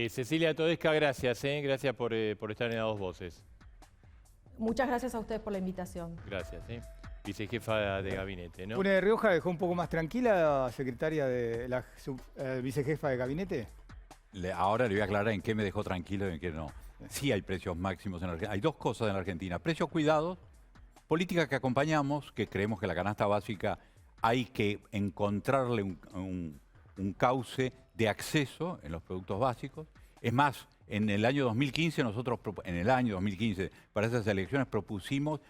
Cecilia Todesca, gracias, gracias por estar en A Dos Voces. Muchas gracias a ustedes por la invitación. Gracias, vicejefa de gabinete, ¿no? ¿Funes de Rioja dejó un poco más tranquila, secretaria de la vicejefa de gabinete? Ahora le voy a aclarar en qué me dejó tranquilo y en qué no. Sí hay precios máximos en Argentina. Hay dos cosas en la Argentina. Precios cuidados, política que acompañamos, que creemos que la canasta básica hay que encontrarle un cauce de acceso en los productos básicos. Es más, en el año 2015, para esas elecciones propusimos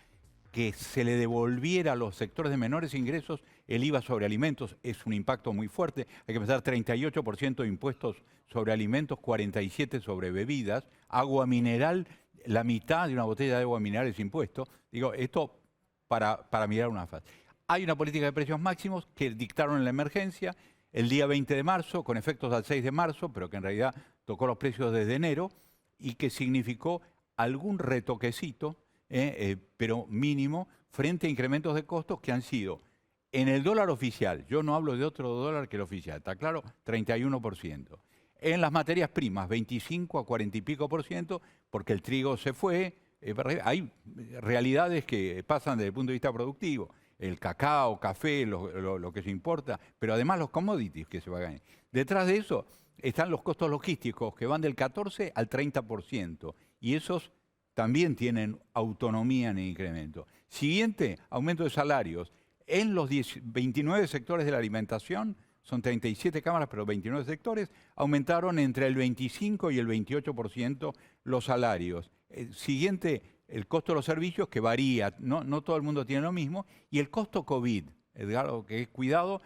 que se le devolviera a los sectores de menores ingresos el IVA sobre alimentos. Es un impacto muy fuerte. Hay que pensar 38% de impuestos sobre alimentos, 47% sobre bebidas. Agua mineral, la mitad de una botella de agua mineral es impuesto. Digo, esto para mirar una fase. Hay una política de precios máximos que dictaron en la emergencia el día 20 de marzo, con efectos al 6 de marzo, pero que en realidad tocó los precios desde enero y que significó algún retoquecito, pero mínimo, frente a incrementos de costos que han sido en el dólar oficial, yo no hablo de otro dólar que el oficial, está claro, 31%. En las materias primas, 25 a 40 y pico %, porque el trigo se fue. Hay realidades que pasan desde el punto de vista productivo. El cacao, café, lo que se importa, pero además los commodities que se van a ganar. Detrás de eso están los costos logísticos que van del 14 al 30%, y esos también tienen autonomía en el incremento. Siguiente, aumento de salarios. En los 29 sectores de la alimentación, son 37 cámaras, pero 29 sectores, aumentaron entre el 25 y el 28% los salarios. Siguiente, el costo de los servicios, que varía, no todo el mundo tiene lo mismo, y el costo COVID, Edgardo, que es cuidado.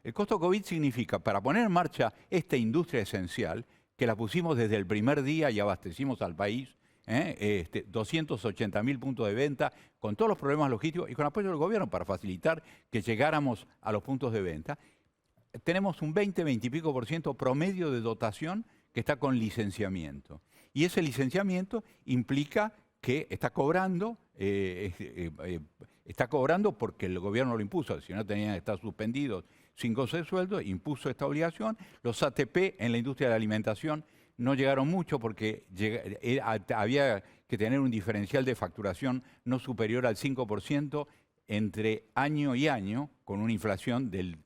El costo COVID significa, para poner en marcha esta industria esencial, que la pusimos desde el primer día y abastecimos al país, 280.000 puntos de venta, con todos los problemas logísticos y con apoyo del gobierno para facilitar que llegáramos a los puntos de venta. Tenemos un 20 y pico % promedio de dotación que está con licenciamiento. Y ese licenciamiento implica que está cobrando porque el gobierno lo impuso, si no tenían que estar suspendidos sin goce de sueldo, impuso esta obligación. Los ATP en la industria de la alimentación no llegaron mucho porque había que tener un diferencial de facturación no superior al 5% entre año y año, con una inflación del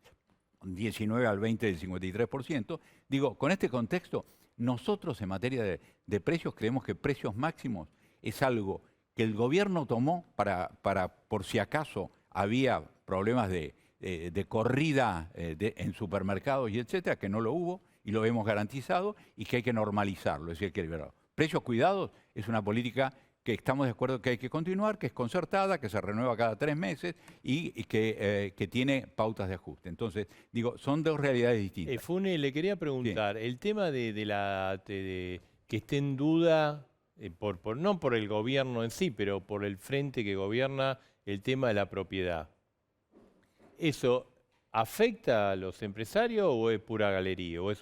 19 al 20 del 53%. Digo, con este contexto, nosotros en materia de precios creemos que precios máximos es algo que el gobierno tomó para por si acaso había problemas de corrida en supermercados y etcétera, que no lo hubo y lo hemos garantizado y que hay que normalizarlo, es decir, que precios cuidados es una política que estamos de acuerdo que hay que continuar, que es concertada, que se renueva cada 3 meses y que tiene pautas de ajuste. Entonces, digo, son dos realidades distintas. Funes, le quería preguntar, sí. El tema de que esté en duda, no por el gobierno en sí, pero por el frente que gobierna, el tema de la propiedad. ¿Eso afecta a los empresarios o es pura galería? ¿O es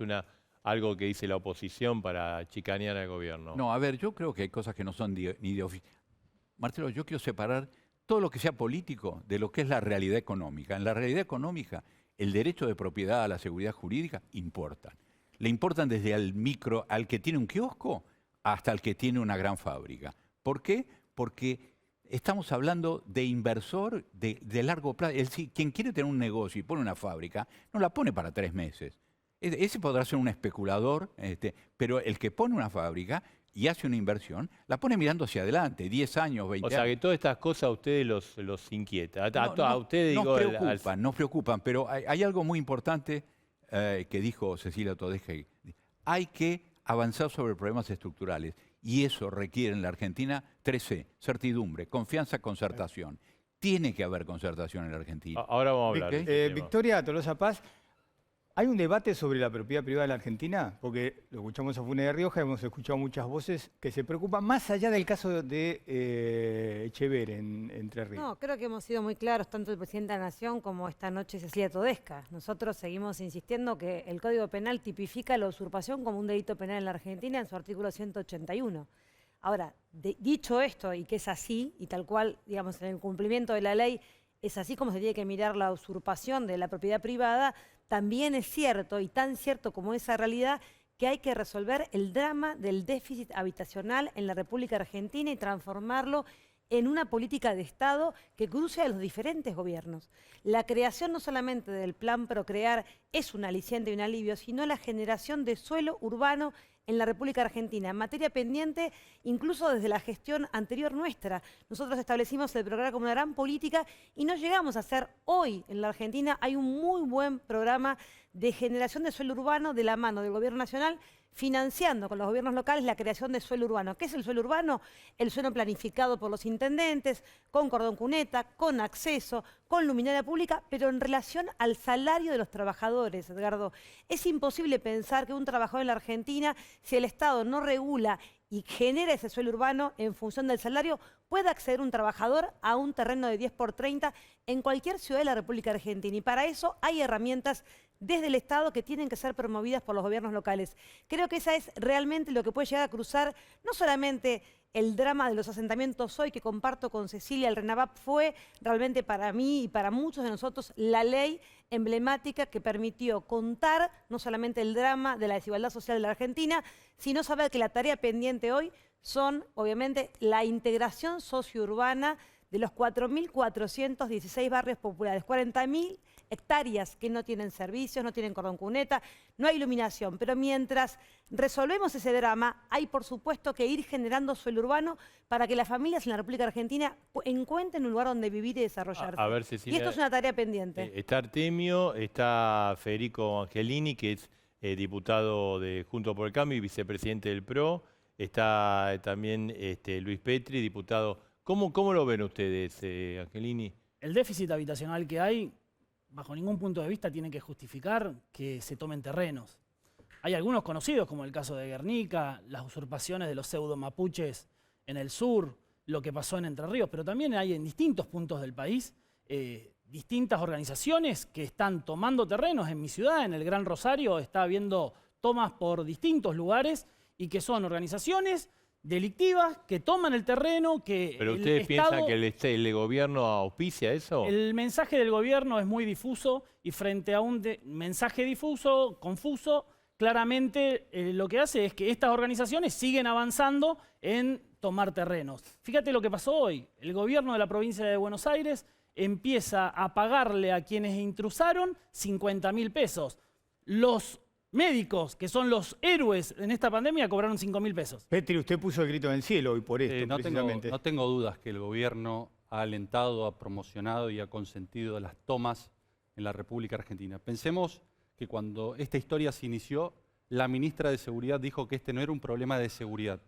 algo que dice la oposición para chicanear al gobierno? No, a ver, yo creo que hay cosas que no son ni de oficio. Marcelo, yo quiero separar todo lo que sea político de lo que es la realidad económica. En la realidad económica, el derecho de propiedad a la seguridad jurídica importan. Le importan desde al que tiene un kiosco hasta el que tiene una gran fábrica. ¿Por qué? Porque estamos hablando de inversor de largo plazo. Quien quiere tener un negocio y pone una fábrica, no la pone para 3 meses. Ese podrá ser un especulador, pero el que pone una fábrica y hace una inversión, la pone mirando hacia adelante, 10 años, 20 años. O sea, que todas estas cosas a ustedes los inquieta. A ustedes nos preocupan, pero hay algo muy importante que dijo Cecilia Todesca. Hay que avanzar sobre problemas estructurales. Y eso requiere en la Argentina 3C, certidumbre, confianza, concertación. Tiene que haber concertación en la Argentina. Ahora vamos a hablar. de este tema. Victoria Tolosa Paz, ¿hay un debate sobre la propiedad privada en la Argentina? Porque lo escuchamos a Funes de Rioja, hemos escuchado muchas voces que se preocupan más allá del caso de Echever en Entre Ríos. No, creo que hemos sido muy claros, tanto el presidente de la Nación como esta noche Cecilia Todesca. Nosotros seguimos insistiendo que el Código Penal tipifica la usurpación como un delito penal en la Argentina en su artículo 181. Ahora, dicho esto, y que es así, y tal cual, digamos, en el cumplimiento de la ley, es así como se tiene que mirar la usurpación de la propiedad privada, también es cierto, y tan cierto como esa realidad, que hay que resolver el drama del déficit habitacional en la República Argentina y transformarlo en una política de Estado que cruce a los diferentes gobiernos. La creación no solamente del Plan Procrear es un aliciente y un alivio, sino la generación de suelo urbano en la República Argentina, en materia pendiente incluso desde la gestión anterior nuestra. Nosotros establecimos el programa como una gran política y no llegamos a hacer hoy en la Argentina. Hay un muy buen programa de generación de suelo urbano de la mano del Gobierno Nacional, financiando con los gobiernos locales la creación de suelo urbano. ¿Qué es el suelo urbano? El suelo planificado por los intendentes, con cordón cuneta, con acceso, con luminaria pública, pero en relación al salario de los trabajadores, Edgardo. Es imposible pensar que un trabajador en la Argentina, si el Estado no regula y genera ese suelo urbano en función del salario, pueda acceder un trabajador a un terreno de 10 por 30 en cualquier ciudad de la República Argentina. Y para eso hay herramientas desde el Estado que tienen que ser promovidas por los gobiernos locales. Creo que esa es realmente lo que puede llegar a cruzar no solamente el drama de los asentamientos hoy, que comparto con Cecilia, el RENAVAP fue realmente para mí y para muchos de nosotros la ley emblemática que permitió contar no solamente el drama de la desigualdad social de la Argentina, sino saber que la tarea pendiente hoy son, obviamente, la integración sociourbana de los 4.416 barrios populares, 40.000 hectáreas que no tienen servicios, no tienen cordón cuneta, no hay iluminación. Pero mientras resolvemos ese drama, hay por supuesto que ir generando suelo urbano para que las familias en la República Argentina encuentren un lugar donde vivir y desarrollarse. A ver, Cecilia, y esto es una tarea pendiente. Está Artemio, está Federico Angelini, que es diputado de Juntos por el Cambio y vicepresidente del PRO. Está también Luis Petri, diputado. ¿Cómo lo ven ustedes, Angelini? El déficit habitacional que hay, bajo ningún punto de vista, tiene que justificar que se tomen terrenos. Hay algunos conocidos, como el caso de Guernica, las usurpaciones de los pseudo mapuches en el sur, lo que pasó en Entre Ríos, pero también hay en distintos puntos del país distintas organizaciones que están tomando terrenos. En mi ciudad, en el Gran Rosario, está habiendo tomas por distintos lugares y que son organizaciones delictivas que toman el terreno, que ¿Pero ustedes piensan que el gobierno auspicia eso? El mensaje del gobierno es muy difuso y frente a un mensaje difuso, confuso, claramente lo que hace es que estas organizaciones siguen avanzando en tomar terrenos. Fíjate lo que pasó hoy. El gobierno de la provincia de Buenos Aires empieza a pagarle a quienes intrusaron 50.000 pesos. Los médicos, que son los héroes en esta pandemia, cobraron 5.000 pesos. Petri, usted puso el grito en el cielo hoy por esto, precisamente. No tengo dudas que el gobierno ha alentado, ha promocionado y ha consentido las tomas en la República Argentina. Pensemos que cuando esta historia se inició, la ministra de Seguridad dijo que este no era un problema de seguridad,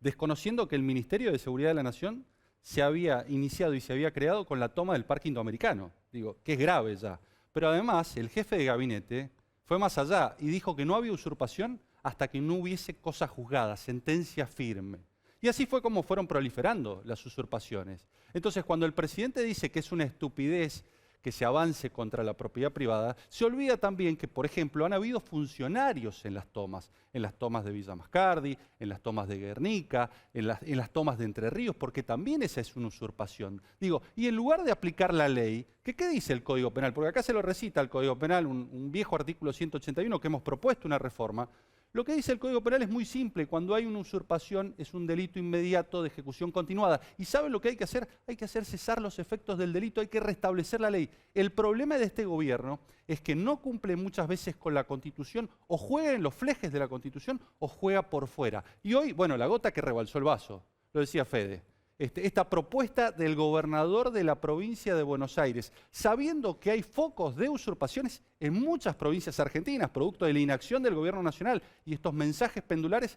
desconociendo que el Ministerio de Seguridad de la Nación se había iniciado y se había creado con la toma del Parque Indoamericano. Digo, que es grave ya. Pero además, el jefe de gabinete fue más allá y dijo que no había usurpación hasta que no hubiese cosa juzgada, sentencia firme. Y así fue como fueron proliferando las usurpaciones. Entonces, cuando el presidente dice que es una estupidez que se avance contra la propiedad privada, se olvida también que, por ejemplo, han habido funcionarios en las tomas de Villa Mascardi, en las tomas de Guernica, en las tomas de Entre Ríos, porque también esa es una usurpación. Digo, y en lugar de aplicar la ley, ¿qué dice el Código Penal? Porque acá se lo recita el Código Penal, un viejo artículo 181 que hemos propuesto una reforma. Lo que dice el Código Penal es muy simple. Cuando hay una usurpación es un delito inmediato de ejecución continuada. ¿Y saben lo que hay que hacer? Hay que hacer cesar los efectos del delito, hay que restablecer la ley. El problema de este gobierno es que no cumple muchas veces con la Constitución, o juega en los flejes de la Constitución o juega por fuera. Y hoy, bueno, la gota que rebalsó el vaso, lo decía Fede. Esta propuesta del gobernador de la provincia de Buenos Aires, sabiendo que hay focos de usurpaciones en muchas provincias argentinas, producto de la inacción del gobierno nacional y estos mensajes pendulares,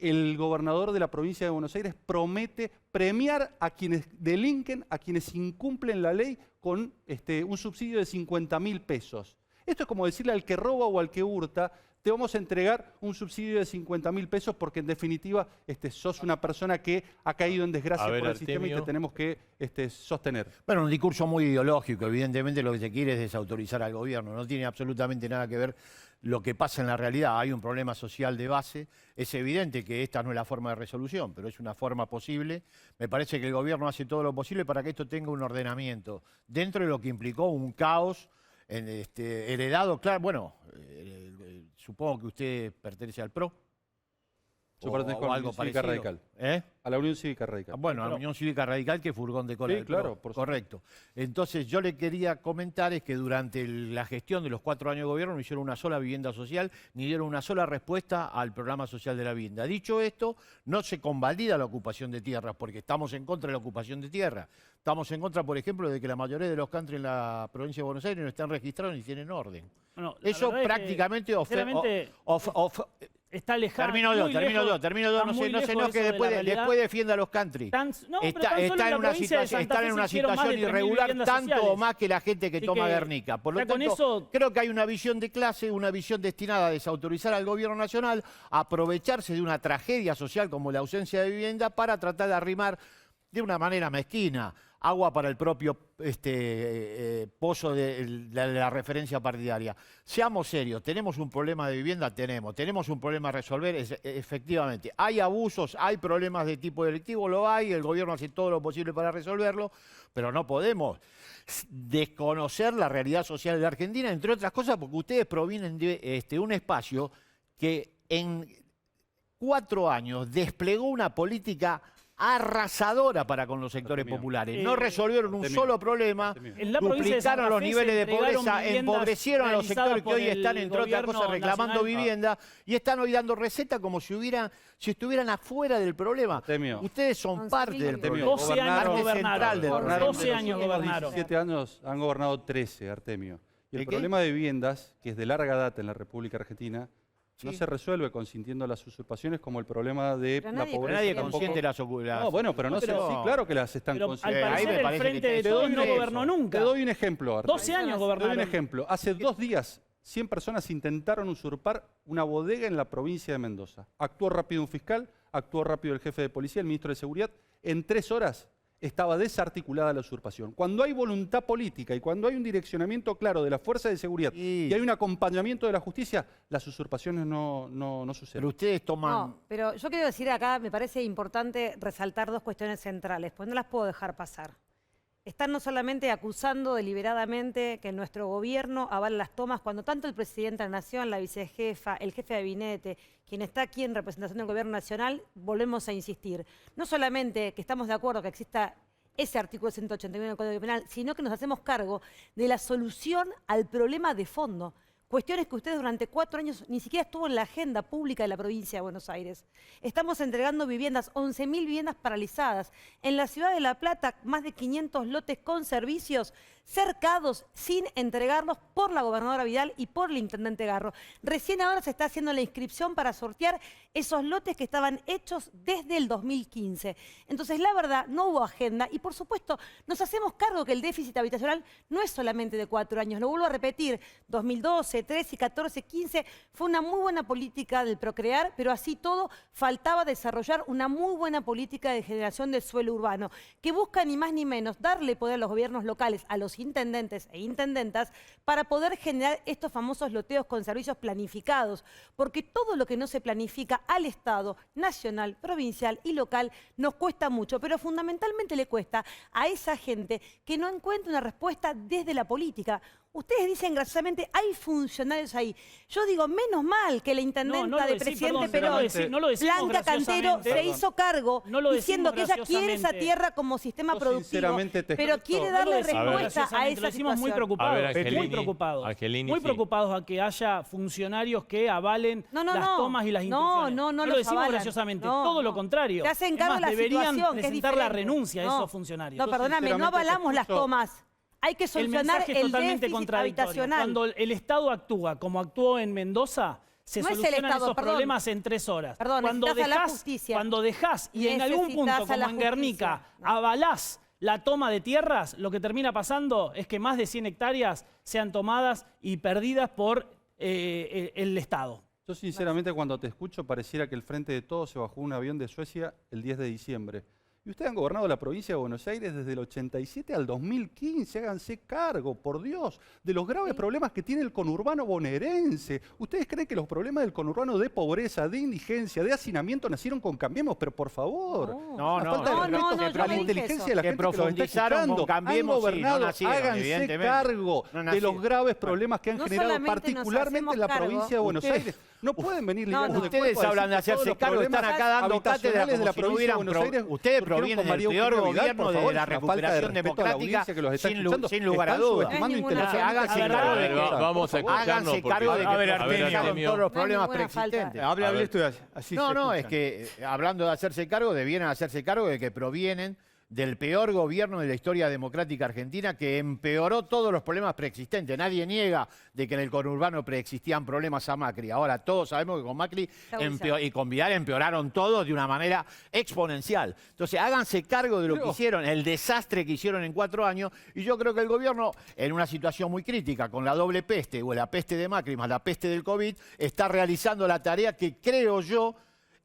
el gobernador de la provincia de Buenos Aires promete premiar a quienes delinquen, a quienes incumplen la ley con un subsidio de 50.000 pesos. Esto es como decirle al que roba o al que hurta, te vamos a entregar un subsidio de 50.000 pesos porque en definitiva sos una persona que ha caído en desgracia por el sistema y te tenemos que sostener. Bueno, un discurso muy ideológico. Evidentemente lo que se quiere es desautorizar al gobierno. No tiene absolutamente nada que ver lo que pasa en la realidad. Hay un problema social de base. Es evidente que esta no es la forma de resolución, pero es una forma posible. Me parece que el gobierno hace todo lo posible para que esto tenga un ordenamiento dentro de lo que implicó un caos heredado, claro, bueno, supongo que usted pertenece al PRO. Yo pertenezco a la Unión Cívica Radical. A la Unión Cívica Radical. Bueno, a la Unión Cívica Radical, que furgón de cola del PRO. Claro, por correcto. Entonces, yo le quería comentar es que durante la gestión de los 4 años de gobierno no hicieron una sola vivienda social, ni dieron una sola respuesta al programa social de la vivienda. Dicho esto, no se convalida la ocupación de tierras, porque estamos en contra de la ocupación de tierra. Estamos en contra, por ejemplo, de que la mayoría de los country en la provincia de Buenos Aires no están registrados ni tienen orden. Bueno, eso prácticamente está lejano. Termino yo, no se enoje, después defienda a los country. Están en una situación irregular tanto o más que la gente que toma Guernica. Por lo tanto, creo que hay una visión de clase, una visión destinada a desautorizar al gobierno nacional, a aprovecharse de una tragedia social como la ausencia de vivienda para tratar de arrimar de una manera mezquina agua para el propio pozo de la referencia partidaria. Seamos serios, ¿tenemos un problema de vivienda? Tenemos un problema a resolver, efectivamente. ¿Hay abusos? ¿Hay problemas de tipo delictivo? Lo hay, el gobierno hace todo lo posible para resolverlo, pero no podemos desconocer la realidad social de la Argentina, entre otras cosas porque ustedes provienen de un espacio que en 4 años desplegó una política arrasadora para con los sectores populares. No resolvieron un solo problema, duplicaron los niveles de pobreza, empobrecieron a los sectores que hoy están, entre otras cosas, reclamando vivienda y están hoy dando receta como si estuvieran afuera del problema. Ustedes son parte del problema. 12 años gobernaron. 12 años gobernaron. 17 años han gobernado 13, Artemio. Y el problema de viviendas, que es de larga data en la República Argentina, no se resuelve consintiendo las usurpaciones como el problema de la pobreza. Nadie consiente las ocupaciones. No, bueno, pero sí, claro que las están consintiendo. Al parecer el Frente de Todos no gobernó nunca. Te doy un ejemplo, Artemio. 12 años gobernaron. Te doy un ejemplo. Hace 2 días, 100 personas intentaron usurpar una bodega en la provincia de Mendoza. Actuó rápido un fiscal, actuó rápido el jefe de policía, el ministro de Seguridad. En 3 horas estaba desarticulada la usurpación. Cuando hay voluntad política y cuando hay un direccionamiento claro de la fuerza de seguridad y hay un acompañamiento de la justicia, las usurpaciones no suceden. Pero ustedes toman... No, pero yo quiero decir acá, me parece importante resaltar 2 cuestiones centrales, pues no las puedo dejar pasar. Están no solamente acusando deliberadamente que nuestro gobierno avala las tomas, cuando tanto el presidente de la Nación, la vicejefa, el jefe de gabinete, quien está aquí en representación del gobierno nacional, volvemos a insistir. No solamente que estamos de acuerdo que exista ese artículo 181 del Código Penal, sino que nos hacemos cargo de la solución al problema de fondo. Cuestiones que ustedes durante 4 años ni siquiera estuvo en la agenda pública de la provincia de Buenos Aires. Estamos entregando viviendas, 11.000 viviendas paralizadas. En la ciudad de La Plata, más de 500 lotes con servicios cercados sin entregarlos por la gobernadora Vidal y por el intendente Garro. Recién ahora se está haciendo la inscripción para sortear esos lotes que estaban hechos desde el 2015. Entonces, la verdad, no hubo agenda y, por supuesto, nos hacemos cargo que el déficit habitacional no es solamente de 4 años. Lo vuelvo a repetir, 2012, 13, 14, 15, fue una muy buena política del procrear, pero así todo faltaba desarrollar una muy buena política de generación del suelo urbano, que busca ni más ni menos darle poder a los gobiernos locales, a los intendentes e intendentas, para poder generar estos famosos loteos con servicios planificados, porque todo lo que no se planifica al Estado, nacional, provincial y local, nos cuesta mucho, pero fundamentalmente le cuesta a esa gente que no encuentra una respuesta desde la política. Ustedes dicen graciosamente, hay funcionarios ahí. Yo digo, menos mal que la intendenta del presidente Perón, Blanca Cantero, se hizo cargo diciendo que ella quiere esa tierra como sistema productivo, pero quiere darle respuesta a esa situación. Muy preocupados, muy preocupados a que haya funcionarios que avalen las tomas y las intenciones. No lo decimos graciosamente, todo lo contrario. Se hacen cargo de la situación, deberían presentar la renuncia a esos funcionarios. No, perdóname, no avalamos las tomas. Hay que solucionar el déficit habitacional. Cuando el Estado actúa como actuó en Mendoza, se No es el solucionan Estado, esos perdón. problemas en 3 horas. Perdón, necesitas a la justicia. Cuando dejás y en algún punto, Necesitas a la como en Guernica, justicia. avalás la toma de tierras, lo que termina pasando es que más de 100 hectáreas sean tomadas y perdidas por el Estado. Yo sinceramente cuando te escucho pareciera que el Frente de Todos se bajó un avión de Suecia el 10 de diciembre. Y ustedes han gobernado la provincia de Buenos Aires desde el 87 al 2015. Háganse cargo, por Dios, de los graves problemas que tiene el conurbano bonaerense. ¿Ustedes creen que los problemas del conurbano de pobreza, de indigencia, de hacinamiento nacieron con Cambiemos? Pero por favor, no, la inteligencia de la gente que los está escuchando. Cambiemos, han gobernado, nacieron, háganse cargo de los graves problemas que han generado particularmente en la provincia de Buenos Aires. No pueden venir ligados de ustedes hablan de hacerse cargo, están acá dando cátedra de la provincia de Buenos Aires. Ustedes provienen del peor gobierno de la recuperación democrática, sin lugar a dudas. Háganse cargo de que todos los problemas preexistentes. Hable esto así. No, es que hablando de hacerse cargo, debieran hacerse cargo de que provienen del peor gobierno de la historia democrática argentina, que empeoró todos los problemas preexistentes. Nadie niega de que en el conurbano preexistían problemas a Macri. Ahora todos sabemos que con Macri y con Vidal empeoraron todos de una manera exponencial. Entonces háganse cargo de lo que hicieron, el desastre que hicieron en 4 años, y yo creo que el gobierno, en una situación muy crítica, con la doble peste, o la peste de Macri más la peste del COVID, está realizando la tarea que creo yo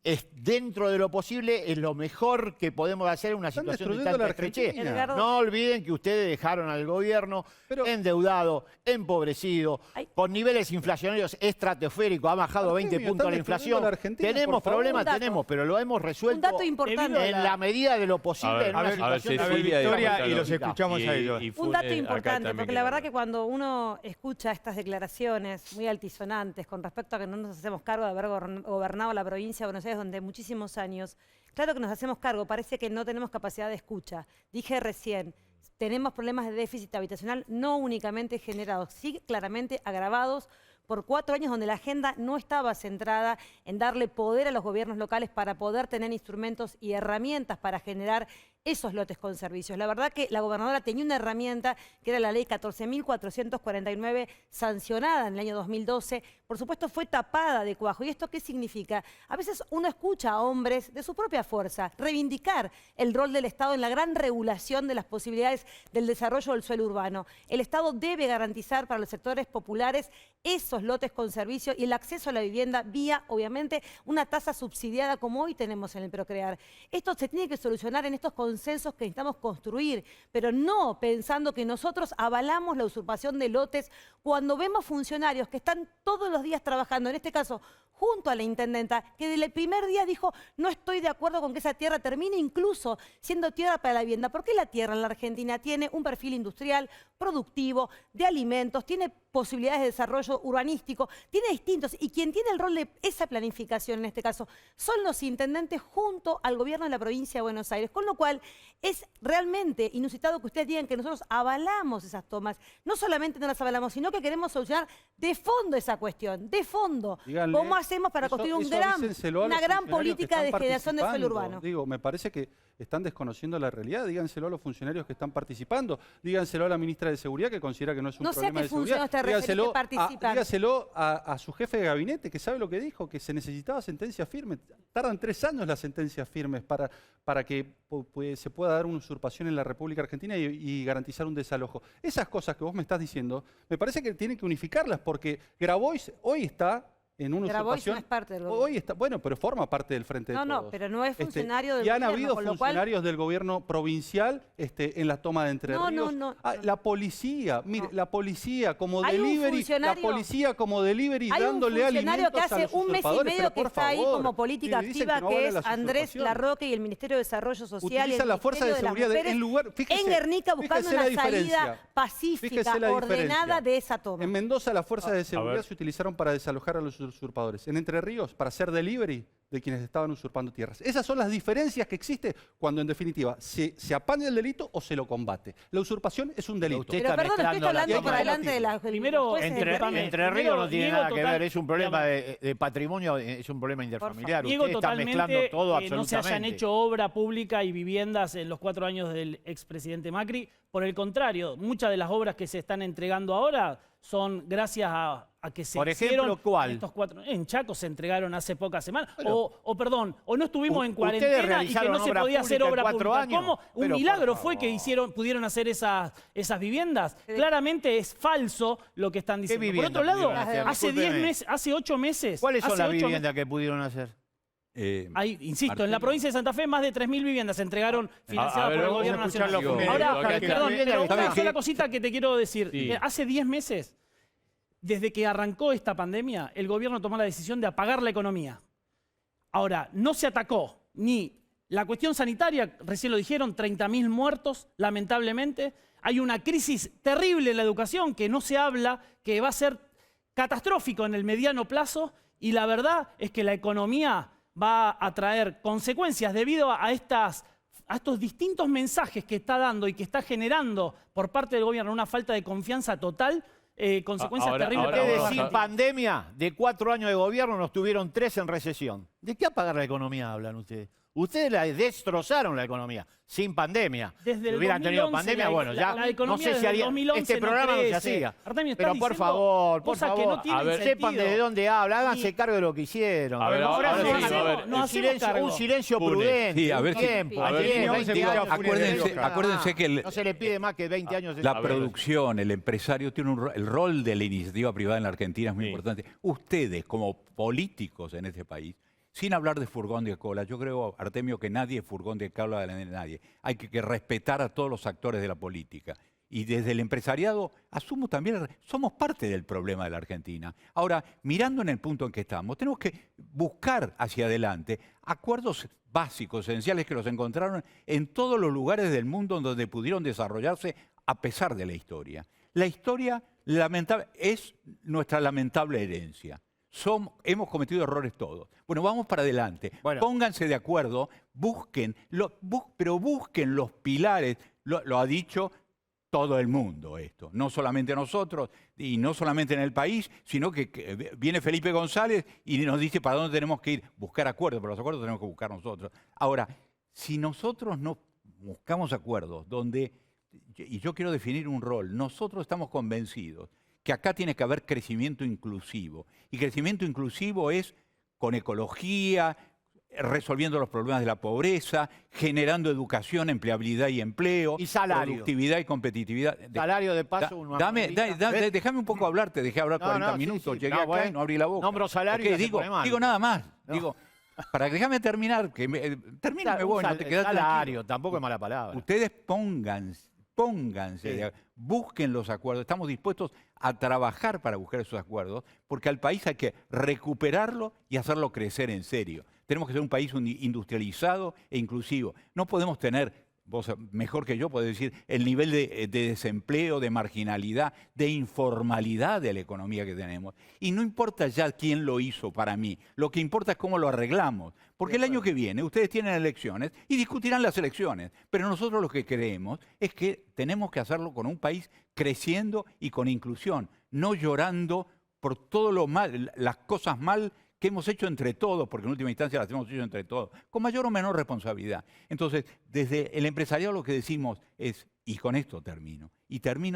es dentro de lo posible, es lo mejor que podemos hacer en una situación de tanta estrechez. No olviden que ustedes dejaron al gobierno endeudado, empobrecido, con niveles inflacionarios estratosféricos, ha bajado 20 puntos la inflación. Tenemos problemas, pero lo hemos resuelto un dato importante en la medida de lo posible en una situación de victoria y los escuchamos a ellos. Un dato importante, porque la verdad que cuando uno escucha estas declaraciones muy altisonantes con respecto a que no nos hacemos cargo de haber gobernado la provincia de Buenos Aires durante muchísimos años, claro que nos hacemos cargo, parece que no tenemos capacidad de escucha. Dije recién, tenemos problemas de déficit habitacional no únicamente generados, sí claramente agravados por 4 años donde la agenda no estaba centrada en darle poder a los gobiernos locales para poder tener instrumentos y herramientas para generar esos lotes con servicios. La verdad que la gobernadora tenía una herramienta que era la ley 14.449 sancionada en el año 2012. Por supuesto fue tapada de cuajo. ¿Y esto qué significa? A veces uno escucha a hombres de su propia fuerza reivindicar el rol del Estado en la gran regulación de las posibilidades del desarrollo del suelo urbano. El Estado debe garantizar para los sectores populares esos lotes con servicio y el acceso a la vivienda vía, obviamente, una tasa subsidiada como hoy tenemos en el Procrear. Esto se tiene que solucionar en estos consensos que necesitamos construir, pero no pensando que nosotros avalamos la usurpación de lotes cuando vemos funcionarios que están todos los días trabajando, en este caso junto a la intendenta, que desde el primer día dijo no estoy de acuerdo con que esa tierra termine incluso siendo tierra para la vivienda. Porque la tierra en la Argentina tiene un perfil industrial, productivo, de alimentos, tiene posibilidades de desarrollo urbanístico, tiene distintos, y quien tiene el rol de esa planificación en este caso son los intendentes junto al gobierno de la provincia de Buenos Aires, con lo cual es realmente inusitado que ustedes digan que nosotros avalamos esas tomas. No solamente no las avalamos, sino que queremos solucionar de fondo esa cuestión, de fondo. Díganle, ¿cómo hacemos para construir una gran política de generación de suelo urbano? Digo, me parece que están desconociendo la realidad. Díganselo a los funcionarios que están participando. Díganselo a la ministra de Seguridad, que considera que no es un problema de seguridad. Dígaselo a su jefe de gabinete, que sabe lo que dijo, que se necesitaba sentencia firme. Tardan 3 años las sentencias firmes para que se pueda dar una usurpación en la República Argentina y garantizar un desalojo. Esas cosas que vos me estás diciendo, me parece que tienen que unificarlas, porque Grabois hoy está en una usurpación. No es parte del gobierno. Hoy está, bueno, pero forma parte del Frente de Todos. No, pero no es funcionario del gobierno. gobierno. Y han habido funcionarios del gobierno provincial en la toma de Entre Ríos. La policía, mire, la policía como delivery, dándole alimentos que hace un mes y medio que está ahí como política activa, que es Andrés Larroque y el Ministerio de Desarrollo Social. Utilizan la fuerza de seguridad en Guernica buscando una salida pacífica, ordenada de esa toma. En Mendoza las fuerzas de seguridad se utilizaron para desalojar a los usurpadores. En Entre Ríos, para hacer delivery, de quienes estaban usurpando tierras. Esas son las diferencias que existen cuando en definitiva se apaña el delito o se lo combate. La usurpación es un delito. Pero perdón, usted está hablando por delante de la... Primero, Entre Ríos no tiene nada que ver, es un problema de patrimonio, es un problema interfamiliar. Niego Usted está mezclando totalmente todo que no se hayan hecho obra pública y viviendas en los 4 años del expresidente Macri. Por el contrario, muchas de las obras que se están entregando ahora son gracias a que se hicieron. Por ejemplo, ¿cuál? Estos 4, en Chaco se entregaron hace pocas semanas. Bueno, o no estuvimos en cuarentena y que no se podía hacer obra pública. ¿Cómo? Un milagro fue que pudieron hacer esas viviendas. Claramente es falso lo que están diciendo. Por otro lado, hace 8 meses... ¿Cuáles son las viviendas que pudieron hacer? Insisto, en la provincia de Santa Fe más de 3.000 viviendas se entregaron financiadas por el gobierno nacional. Ahora, perdón, pero una sola cosita que te quiero decir. Sí. Hace 10 meses, desde que arrancó esta pandemia, el gobierno tomó la decisión de apagar la economía. Ahora, no se atacó ni la cuestión sanitaria, recién lo dijeron, 30.000 muertos, lamentablemente. Hay una crisis terrible en la educación que no se habla, que va a ser catastrófico en el mediano plazo, y la verdad es que la economía va a traer consecuencias debido a estos distintos mensajes que está dando y que está generando por parte del gobierno una falta de confianza total, consecuencias terribles. Ustedes sin pandemia, de 4 años de gobierno, nos tuvieron 3 en recesión. ¿De qué apagar la economía hablan ustedes? Ustedes la destrozaron la economía, sin pandemia. Desde si hubieran tenido pandemia, bueno, ya no sé si haría... Este programa no se hacía. Artemio, pero por favor, sepan desde dónde habla, háganse cargo de lo que hicieron. Un silencio prudente, sí, a ver, tiempo. Acuérdense que no se le pide más que 20 años. La producción, el empresario tiene el rol de la iniciativa privada en la Argentina es muy importante. Ustedes, como políticos en este país, sin hablar de furgón de cola, yo creo, Artemio, que nadie es furgón de cola de nadie. Hay que respetar a todos los actores de la política. Y desde el empresariado, asumo también, somos parte del problema de la Argentina. Ahora, mirando en el punto en que estamos, tenemos que buscar hacia adelante acuerdos básicos, esenciales, que los encontraron en todos los lugares del mundo donde pudieron desarrollarse a pesar de la historia. La historia es nuestra lamentable herencia. Hemos cometido errores todos. Bueno, vamos para adelante. Bueno. Pónganse de acuerdo, pero busquen los pilares. Lo ha dicho todo el mundo esto. No solamente nosotros y no solamente en el país, sino que viene Felipe González y nos dice para dónde tenemos que ir. Buscar acuerdos, pero los acuerdos tenemos que buscar nosotros. Ahora, si nosotros no buscamos acuerdos y yo quiero definir un rol, nosotros estamos convencidos que acá tiene que haber crecimiento inclusivo. Y crecimiento inclusivo es con ecología, resolviendo los problemas de la pobreza, generando educación, empleabilidad y empleo, y salario, productividad y competitividad. Salario de paso. Déjame un poco hablar, te dejé hablar 40 minutos, llegué acá y no abrí la boca. Nombro salario. Digo nada más. No. Digo, déjame terminar, termíname vos, no te quedás salario, tranquilo. Tampoco es mala palabra. Ustedes pónganse, busquen los acuerdos. Estamos dispuestos a trabajar para buscar esos acuerdos, porque al país hay que recuperarlo y hacerlo crecer en serio. Tenemos que ser un país industrializado e inclusivo. No podemos tener, vos mejor que yo podés decir, el nivel de desempleo, de marginalidad, de informalidad de la economía que tenemos. Y no importa ya quién lo hizo para mí, lo que importa es cómo lo arreglamos. Porque el año que viene ustedes tienen elecciones y discutirán las elecciones. Pero nosotros lo que creemos es que tenemos que hacerlo con un país creciendo y con inclusión, no llorando por todo lo mal, las cosas mal que hemos hecho entre todos, porque en última instancia las hemos hecho entre todos, con mayor o menor responsabilidad. Entonces, desde el empresariado lo que decimos es, y con esto termino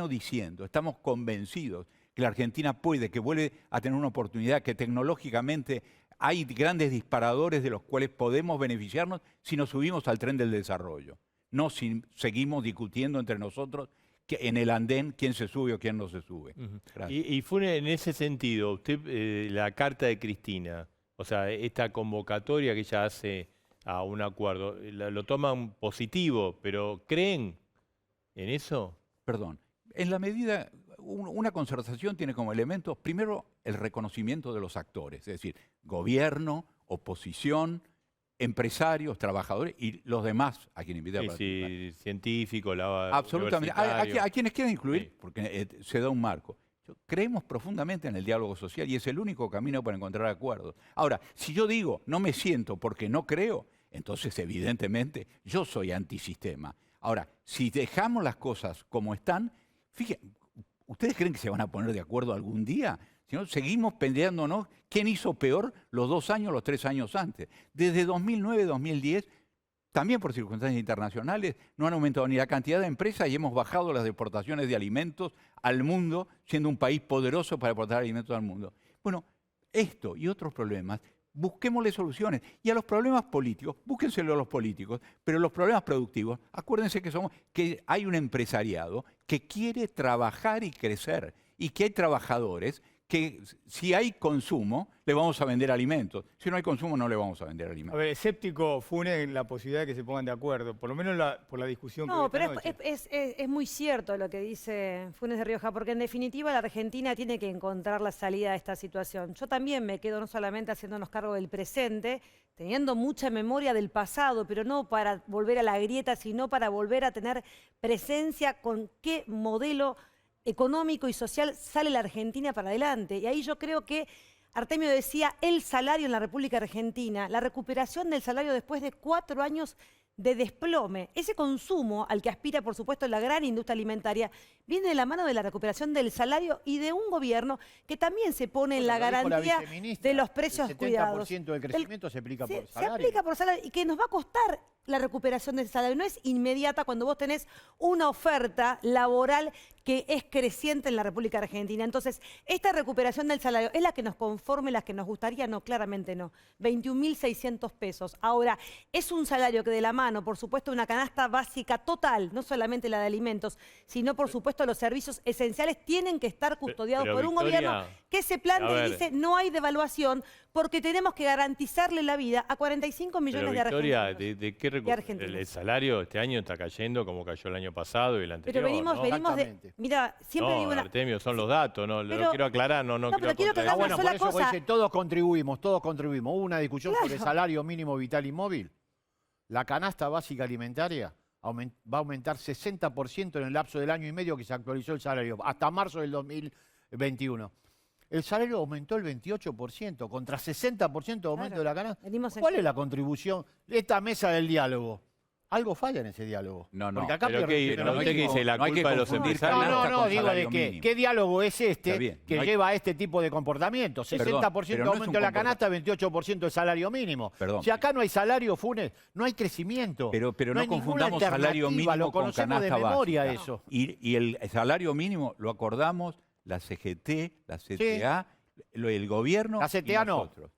diciendo, estamos convencidos que la Argentina puede, que vuelve a tener una oportunidad, que tecnológicamente hay grandes disparadores de los cuales podemos beneficiarnos si nos subimos al tren del desarrollo, no si seguimos discutiendo entre nosotros en el andén quién se sube o quién no se sube. Y fue en ese sentido, usted, la carta de Cristina, o sea, esta convocatoria que ella hace a un acuerdo, lo toman positivo, pero ¿creen en eso? Perdón, en la medida, una concertación tiene como elementos, primero, el reconocimiento de los actores, es decir, gobierno, oposición, empresarios, trabajadores y los demás a quienes invitar. Sí, científicos, absolutamente. A quienes quieran incluir, porque se da un marco. creemos profundamente en el diálogo social y es el único camino para encontrar acuerdos. Ahora, si yo digo no me siento porque no creo, entonces evidentemente yo soy antisistema. Ahora, si dejamos las cosas como están, fíjense, ¿ustedes creen que se van a poner de acuerdo algún día? Si no, seguimos peleándonos quién hizo peor los 2 años, los 3 años antes. Desde 2009-2010, también por circunstancias internacionales, no han aumentado ni la cantidad de empresas y hemos bajado las deportaciones de alimentos al mundo, siendo un país poderoso para exportar alimentos al mundo. Bueno, esto y otros problemas, busquémosle soluciones. Y a los problemas políticos, búsquenselo a los políticos, pero los problemas productivos, acuérdense que hay un empresariado que quiere trabajar y crecer, y que hay trabajadores que si hay consumo, le vamos a vender alimentos. Si no hay consumo, no le vamos a vender alimentos. A ver, escéptico Funes la posibilidad de que se pongan de acuerdo, por lo menos por la discusión que No, pero es muy cierto lo que dice Funes de Rioja, porque en definitiva la Argentina tiene que encontrar la salida de esta situación. Yo también me quedo no solamente haciéndonos cargo del presente, teniendo mucha memoria del pasado, pero no para volver a la grieta, sino para volver a tener presencia con qué modelo económico y social sale la Argentina para adelante. Y ahí yo creo que Artemio decía el salario en la República Argentina, la recuperación del salario después de 4 años de desplome. Ese consumo al que aspira, por supuesto, la gran industria alimentaria, viene de la mano de la recuperación del salario y de un gobierno que también se pone en la garantía de los precios cuidados. El 70% del crecimiento se aplica por salario. Se aplica por salario y que nos va a costar la recuperación del salario. No es inmediata cuando vos tenés una oferta laboral que es creciente en la República Argentina. Entonces, esta recuperación del salario, ¿es la que nos conforme, la que nos gustaría? No, claramente no. 21.600 pesos. Ahora, es un salario que de la mano, por supuesto, una canasta básica total, no solamente la de alimentos, sino, por supuesto, los servicios esenciales tienen que estar custodiados por un gobierno que se plantea y dice no hay devaluación porque tenemos que garantizarle la vida a 45 millones de argentinos. ¿De qué el salario este año está cayendo como cayó el año pasado y el anterior? Pero venimos de... Mira, siempre digo Artemio, son los datos, no lo quiero aclarar, no quiero aclarar una sola cosa. Dice, todos contribuimos. Hubo una discusión sobre salario mínimo vital y móvil. La canasta básica alimentaria va a aumentar 60% en el lapso del año y medio que se actualizó el salario, hasta marzo del 2021. El salario aumentó el 28%, contra 60% de aumento de la canasta. ¿Cuál es la contribución de esta mesa del diálogo? Algo falla en ese diálogo. No. Porque acá pero usted que dice la culpa de los empresarios. No, digo de qué. ¿Qué diálogo es este que lleva a este tipo de comportamiento? 60% de aumento de la canasta, 28% de salario mínimo. Si acá no hay salario, Funes, no hay crecimiento. Pero no confundamos salario mínimo con canasta básica. Eso. Y el salario mínimo lo acordamos la CGT, la CTA, el gobierno la CTA y nosotros.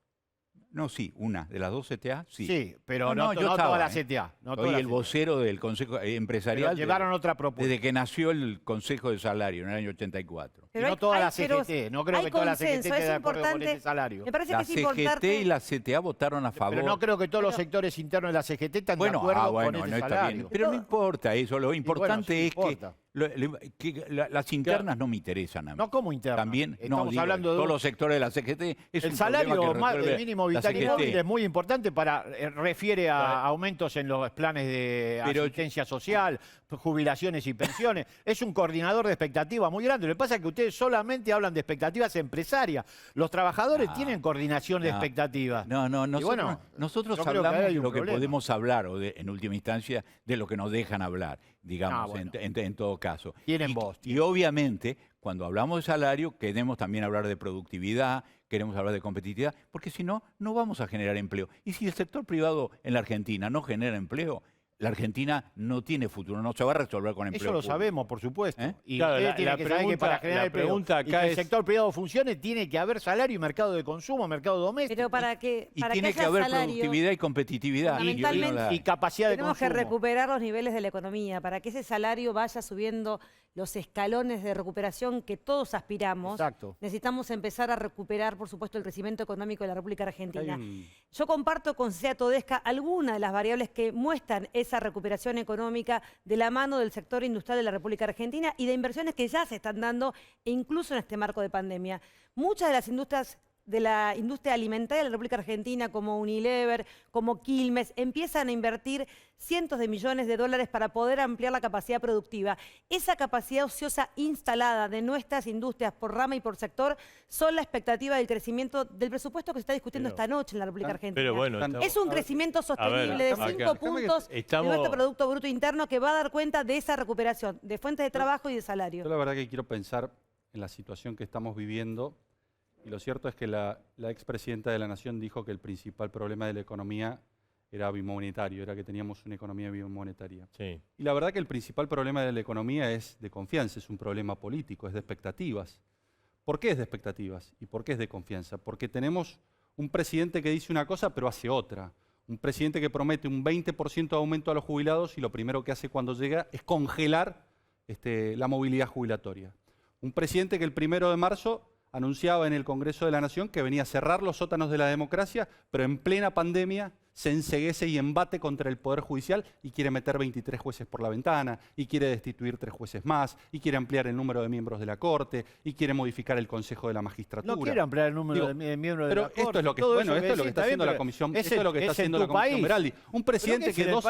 No, sí, una de las dos CTA, sí. Sí, pero no toda la CTA. Soy el vocero del Consejo Empresarial. Pero llevaron otra propuesta. Desde que nació el Consejo de Salario en el año 84. Pero no toda la CGT, no creo que toda la CGT esté de acuerdo con ese salario. Me parece la que es importante. CGT y la CTA votaron a favor. Pero no creo que todos los sectores internos de la CGT estén de acuerdo con ese salario. Pero no importa eso, lo importante es que las internas no me interesan a mí. No como internas. También, estamos hablando de todos los sectores de la CGT. El salario mínimo vital y móvil es muy importante refiere a aumentos en los planes de asistencia social, jubilaciones y pensiones. Es un coordinador de expectativas muy grande. Lo que pasa es que ustedes solamente hablan de expectativas empresarias. Los trabajadores tienen coordinación de expectativas. Nosotros hablamos de lo que podemos hablar, o en última instancia, de lo que nos dejan hablar, digamos, en todo caso. Tienen voz. Y obviamente, cuando hablamos de salario, queremos también hablar de productividad, queremos hablar de competitividad, porque si no, no vamos a generar empleo. Y si el sector privado en la Argentina no genera empleo, la Argentina no tiene futuro, no se va a resolver con empleo. Eso lo sabemos, por supuesto. Y claro, tiene que saber que para generar empleo y que el sector privado funcione, tiene que haber salario y mercado de consumo, mercado doméstico. Pero para tiene que haber productividad y competitividad. Y capacidad de consumo. Tenemos que recuperar los niveles de la economía para que ese salario vaya subiendo los escalones de recuperación que todos aspiramos. Exacto. Necesitamos empezar a recuperar, por supuesto, el crecimiento económico de la República Argentina. Yo comparto con Cecilia Todesca algunas de las variables que muestran esa recuperación económica de la mano del sector industrial de la República Argentina y de inversiones que ya se están dando, e incluso en este marco de pandemia. Muchas de las industrias de la industria alimentaria de la República Argentina, como Unilever, como Quilmes, empiezan a invertir cientos de millones de dólares para poder ampliar la capacidad productiva. Esa capacidad ociosa instalada de nuestras industrias por rama y por sector son la expectativa del crecimiento del presupuesto que se está discutiendo esta noche en la República Argentina. Pero bueno, es un crecimiento sostenible de 5 puntos de nuestro Producto Bruto Interno que va a dar cuenta de esa recuperación de fuentes de trabajo y de salario. Yo la verdad que quiero pensar en la situación que estamos viviendo, y lo cierto es que la expresidenta de la Nación dijo que el principal problema de la economía era bimonetario, era que teníamos una economía bimonetaria. Sí. Y la verdad que el principal problema de la economía es de confianza, es un problema político, es de expectativas. ¿Por qué es de expectativas? ¿Y por qué es de confianza? Porque tenemos un presidente que dice una cosa pero hace otra. Un presidente que promete un 20% de aumento a los jubilados y lo primero que hace cuando llega es congelar la movilidad jubilatoria. Un presidente que el 1 de marzo anunciaba en el Congreso de la Nación que venía a cerrar los sótanos de la democracia, pero en plena pandemia se enceguece y embate contra el Poder Judicial y quiere meter 23 jueces por la ventana, y quiere destituir 3 jueces más, y quiere ampliar el número de miembros de la Corte, y quiere modificar el Consejo de la Magistratura. No quiere ampliar el número de miembros de la Corte. Pero esto es lo que, esto es lo que está haciendo la Comisión, esto es lo que está haciendo la Comisión Meraldi. Un presidente que 2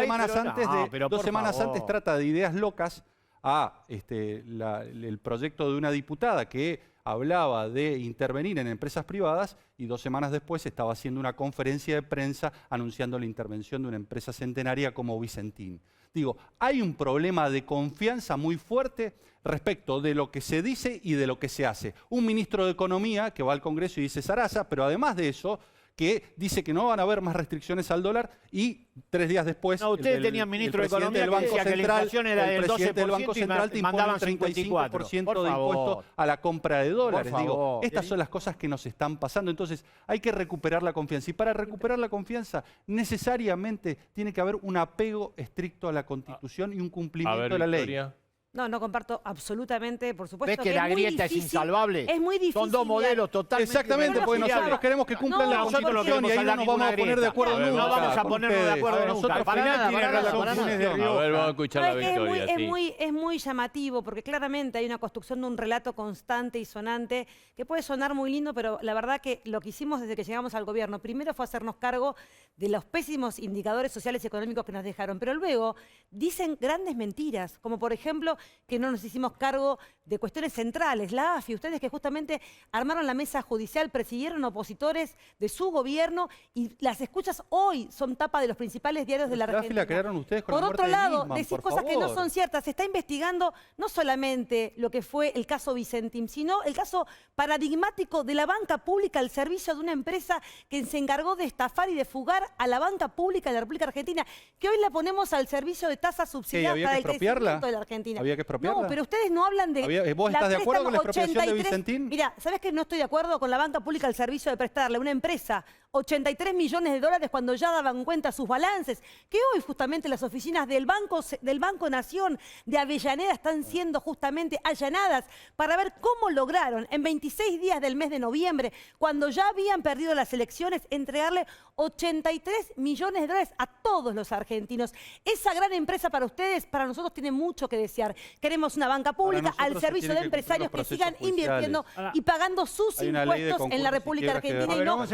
semanas antes trata de ideas locas a el proyecto de una diputada que hablaba de intervenir en empresas privadas y 2 semanas después estaba haciendo una conferencia de prensa anunciando la intervención de una empresa centenaria como Vicentín. Digo, hay un problema de confianza muy fuerte respecto de lo que se dice y de lo que se hace. Un ministro de Economía que va al Congreso y dice zaraza, pero además de eso, que dice que no van a haber más restricciones al dólar y 3 días después... No, ustedes tenían ministro de Economía que decía que la inflación era del 12% y mandaban 55% de impuesto a la compra de dólares. Digo, estas son las cosas que nos están pasando. Entonces, hay que recuperar la confianza. Y para recuperar la confianza, necesariamente tiene que haber un apego estricto a la Constitución y un cumplimiento de la ley. Victoria. No comparto absolutamente, por supuesto. ¿Ves que la grieta es insalvable? Es muy difícil. Son 2 modelos totalmente. Exactamente, porque nosotros queremos que cumplan la Constitución y ahí no nos vamos a poner de acuerdo nunca. No vamos a ponernos de acuerdo nunca. Para nada. A ver, vamos a escuchar la Victoria. Es muy llamativo porque claramente hay una construcción de un relato constante y sonante que puede sonar muy lindo, pero la verdad que lo que hicimos desde que llegamos al gobierno, primero fue hacernos cargo de los pésimos indicadores sociales y económicos que nos dejaron, pero luego dicen grandes mentiras, como por ejemplo que no nos hicimos cargo de cuestiones centrales. La AFI, ustedes que justamente armaron la mesa judicial, persiguieron opositores de su gobierno y las escuchas hoy son tapa de los principales diarios de la Argentina. La AFI la crearon ustedes con por la muerte otro lado, de Nisman, decís cosas que no son ciertas. Se está investigando no solamente lo que fue el caso Vicentín, sino el caso paradigmático de la banca pública al servicio de una empresa que se encargó de estafar y de fugar a la banca pública de la República Argentina, que hoy la ponemos al servicio de tasas subsidiadas para el crecimiento de la Argentina. ¿Había que expropiarla? No, pero ustedes no hablan de... ¿Vos estás de acuerdo con la expropiación de Vicentín? Mira, ¿sabes que no estoy de acuerdo con la banca pública al servicio de prestarle a una empresa 83 millones de dólares cuando ya daban cuenta sus balances? Que hoy justamente las oficinas del Banco Nación de Avellaneda están siendo justamente allanadas para ver cómo lograron en 26 días del mes de noviembre, cuando ya habían perdido las elecciones, entregarle 83 millones de dólares a todos los argentinos. Esa gran empresa para ustedes, para nosotros tiene mucho que desear. Queremos una banca pública al servicio de empresarios que sigan invirtiendo y pagando sus impuestos en la República Argentina y no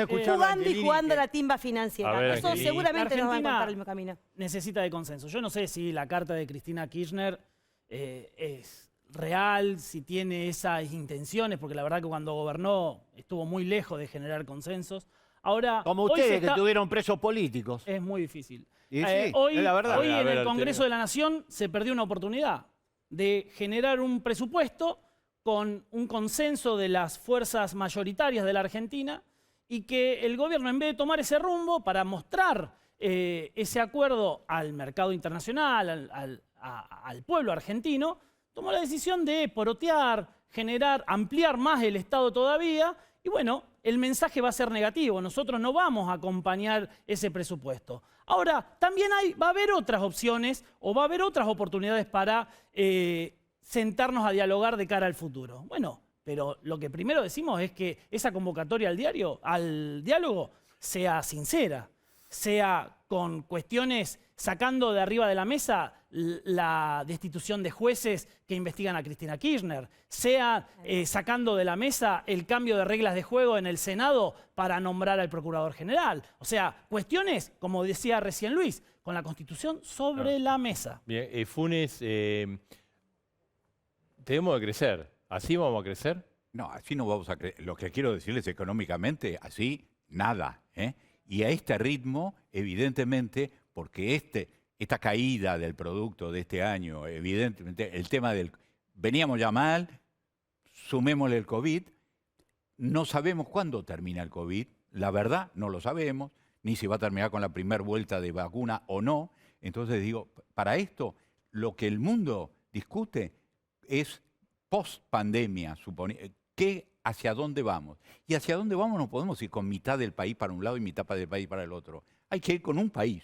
jugando a la timba financiera. Eso seguramente nos va a encontrar el camino. Necesita de consenso. Yo no sé si la carta de Cristina Kirchner es real, si tiene esas intenciones, porque la verdad que cuando gobernó estuvo muy lejos de generar consensos. Ahora, como ustedes que tuvieron presos políticos. Es muy difícil. Hoy en el Congreso de la Nación se perdió una oportunidad de generar un presupuesto con un consenso de las fuerzas mayoritarias de la Argentina y que el gobierno, en vez de tomar ese rumbo para mostrar ese acuerdo al mercado internacional, al pueblo argentino, tomó la decisión de porotear, ampliar más el Estado todavía y bueno, el mensaje va a ser negativo. Nosotros no vamos a acompañar ese presupuesto. Ahora, también va a haber otras opciones o va a haber otras oportunidades para sentarnos a dialogar de cara al futuro. Bueno, pero lo que primero decimos es que esa convocatoria al diálogo sea sincera, sea con cuestiones sacando de arriba de la mesa la destitución de jueces que investigan a Cristina Kirchner, sea sacando de la mesa el cambio de reglas de juego en el Senado para nombrar al Procurador General. O sea, cuestiones, como decía recién Luis, con la Constitución sobre la mesa. Bien, Funes, tenemos que crecer. ¿Así vamos a crecer? No, así no vamos a crecer. Lo que quiero decirles económicamente, así, nada. Y a este ritmo, evidentemente, porque esta caída del producto de este año, evidentemente, el tema del... Veníamos ya mal, sumémosle el COVID, no sabemos cuándo termina el COVID, la verdad no lo sabemos, ni si va a terminar con la primera vuelta de vacuna o no. Entonces digo, para esto, lo que el mundo discute es post-pandemia, hacia dónde vamos. Y hacia dónde vamos no podemos ir con mitad del país para un lado y mitad del país para el otro. Hay que ir con un país.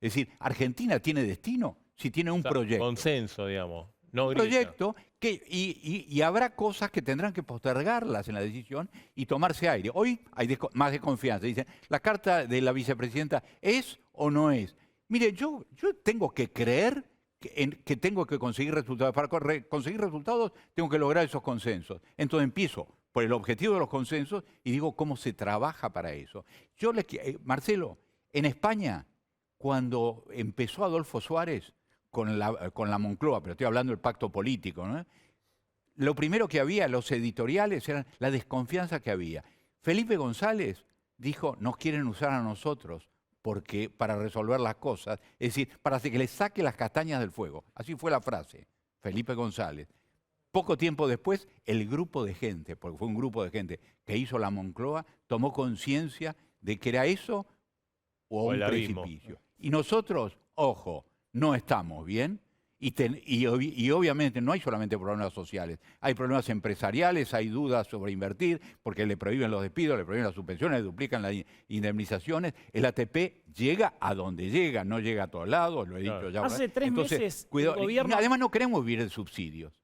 Es decir, Argentina tiene destino si tiene un proyecto. Consenso, digamos. No un proyecto y habrá cosas que tendrán que postergarlas en la decisión y tomarse aire. Hoy hay más desconfianza. Dicen, ¿la carta de la vicepresidenta es o no es? Mire, yo tengo que creer que tengo que conseguir resultados. Para conseguir resultados tengo que lograr esos consensos. Entonces empiezo por el objetivo de los consensos y digo cómo se trabaja para eso. Marcelo, en España, cuando empezó Adolfo Suárez con la Moncloa, pero estoy hablando del pacto político, ¿no? Lo primero que había, los editoriales, eran la desconfianza que había. Felipe González dijo, nos quieren usar a nosotros para resolver las cosas, es decir, para que les saque las castañas del fuego. Así fue la frase, Felipe González. Poco tiempo después, el grupo de gente, porque fue un grupo de gente que hizo la Moncloa, tomó conciencia de que era eso o un precipicio. Y nosotros, ojo, no estamos bien y obviamente no hay solamente problemas sociales, hay problemas empresariales, hay dudas sobre invertir porque le prohíben los despidos, le prohíben las subvenciones, le duplican las indemnizaciones. El ATP llega a donde llega, no llega a todos lados, lo he dicho ya. Hace 3 meses cuidado, el gobierno... Además no queremos vivir de subsidios,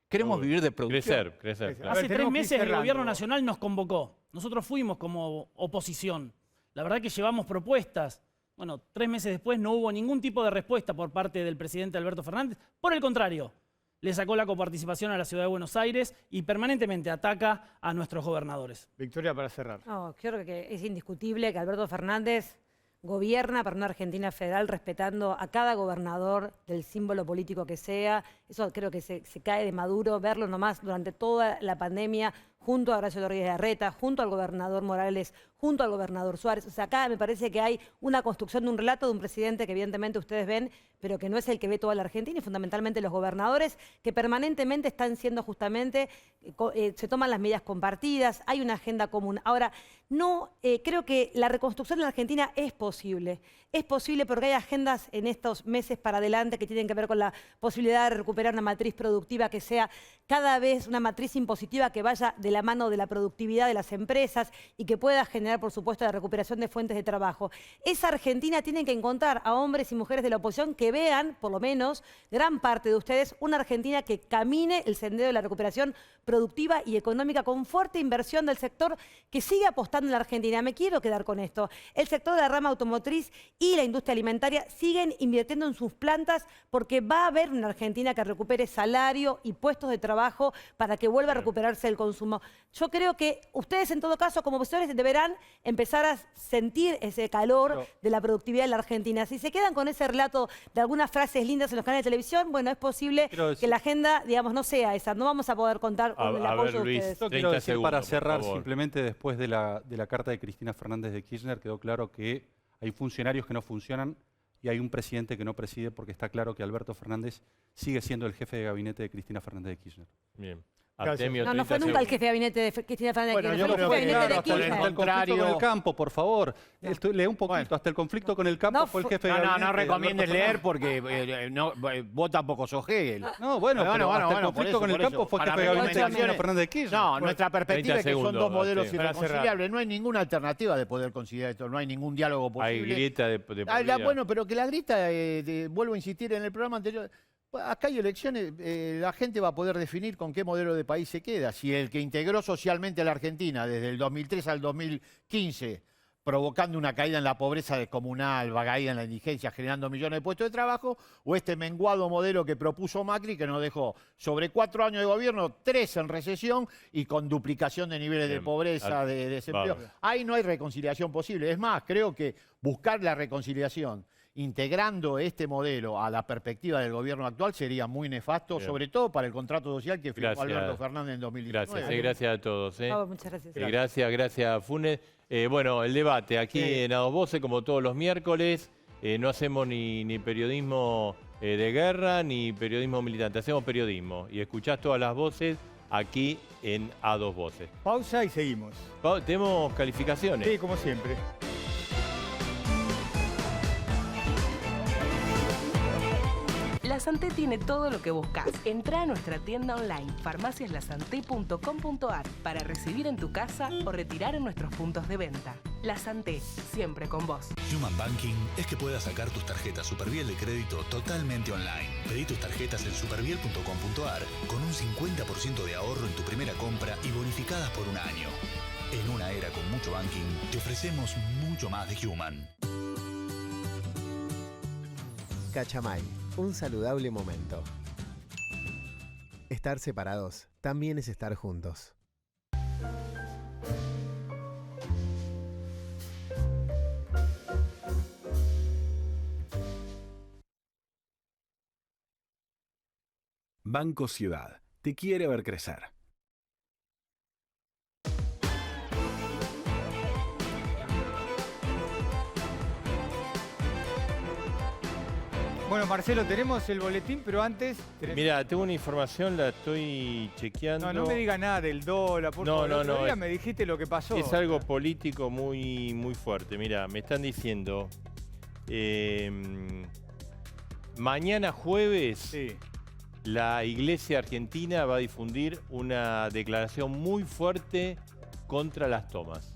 queremos vivir de producción. Crecer. Claro. Hace 3 meses el gobierno nacional nos convocó, nosotros fuimos como oposición, la verdad que llevamos propuestas. Bueno, 3 meses después no hubo ningún tipo de respuesta por parte del presidente Alberto Fernández. Por el contrario, le sacó la coparticipación a la Ciudad de Buenos Aires y permanentemente ataca a nuestros gobernadores. Victoria, para cerrar. No, creo que es indiscutible que Alberto Fernández gobierna para una Argentina federal respetando a cada gobernador del símbolo político que sea. Eso creo que se cae de Maduro, verlo nomás durante toda la pandemia, junto a Horacio Rodríguez Larreta, junto al gobernador Morales, junto al gobernador Suárez. O sea, acá me parece que hay una construcción de un relato de un presidente que evidentemente ustedes ven, pero que no es el que ve toda la Argentina, y fundamentalmente los gobernadores que permanentemente están siendo justamente, se toman las medidas compartidas, hay una agenda común. Ahora, creo que la reconstrucción en la Argentina es posible. Es posible porque hay agendas en estos meses para adelante que tienen que ver con la posibilidad de recuperar una matriz productiva que sea cada vez una matriz impositiva que vaya de la mano de la productividad de las empresas y que pueda generar, por supuesto, la recuperación de fuentes de trabajo. Esa Argentina tiene que encontrar a hombres y mujeres de la oposición que vean, por lo menos, gran parte de ustedes, una Argentina que camine el sendero de la recuperación productiva y económica con fuerte inversión del sector que sigue apostando en la Argentina. Me quiero quedar con esto. El sector de la rama automotriz y la industria alimentaria siguen invirtiendo en sus plantas porque va a haber una Argentina que recupere salario y puestos de trabajo para que vuelva a recuperarse el consumo. Yo creo que ustedes, en todo caso, como opositores, deberán empezar a sentir ese calor de la productividad en la Argentina. Si se quedan con ese relato de algunas frases lindas en los canales de televisión, bueno, es posible que la agenda, digamos, no sea esa. No vamos a poder contar con el apoyo de ustedes. Yo quiero decir, para cerrar, simplemente después de la carta de Cristina Fernández de Kirchner, quedó claro que hay funcionarios que no funcionan y hay un presidente que no preside, porque está claro que Alberto Fernández sigue siendo el jefe de gabinete de Cristina Fernández de Kirchner. Bien. No fue nunca el jefe de gabinete de Cristina Fernández de Kirchner. Yo creo que hasta el conflicto con el campo, por favor. Lee un poquito, hasta el conflicto con el campo fue el jefe de gabinete. No recomiendes leer porque vos tampoco sos Hegel. No, bueno, pero hasta el conflicto con el campo fue el jefe de gabinete de Cristina Fernández de Kirchner. No, nuestra perspectiva es que son dos modelos irreconciliables. No hay ninguna alternativa de poder considerar esto, no hay ningún diálogo posible. Hay grieta de bueno, pero que la grieta, vuelvo a insistir en el programa anterior, acá hay elecciones, la gente va a poder definir con qué modelo de país se queda. Si el que integró socialmente a la Argentina desde el 2003 al 2015 provocando una caída en la pobreza descomunal, caída en la indigencia, generando millones de puestos de trabajo, o este menguado modelo que propuso Macri, que nos dejó sobre 4 años de gobierno, 3 en recesión y con duplicación de niveles de pobreza, de desempleo. Ahí no hay reconciliación posible. Es más, creo que buscar la reconciliación integrando este modelo a la perspectiva del gobierno actual sería muy nefasto, sobre todo para el contrato social que firmó Alberto Fernández en 2019. Gracias a todos. Muchas gracias. Gracias Funes. Bueno, el debate aquí en A Dos Voces, como todos los miércoles, no hacemos ni periodismo de guerra ni periodismo militante, hacemos periodismo y escuchás todas las voces aquí en A Dos Voces. Pausa y seguimos. Tenemos calificaciones. Sí, como siempre. La Santé tiene todo lo que buscas. Entra a nuestra tienda online farmaciaslasanté.com.ar para recibir en tu casa o retirar en nuestros puntos de venta. La Santé, siempre con vos. Human Banking es que puedas sacar tus tarjetas Superviel de crédito totalmente online. Pedí tus tarjetas en superviel.com.ar con un 50% de ahorro en tu primera compra y bonificadas por un año. En una era con mucho banking, te ofrecemos mucho más de Human. Cachamay, un saludable momento. Estar separados también es estar juntos. Banco Ciudad te quiere ver crecer. Bueno, Marcelo, tenemos el boletín, pero antes... Mira, tengo una información, la estoy chequeando. No me diga nada del dólar, por favor. El otro día me dijiste lo que pasó. Es algo político muy fuerte. Mira, me están diciendo... mañana jueves, la Iglesia Argentina va a difundir una declaración muy fuerte contra las tomas.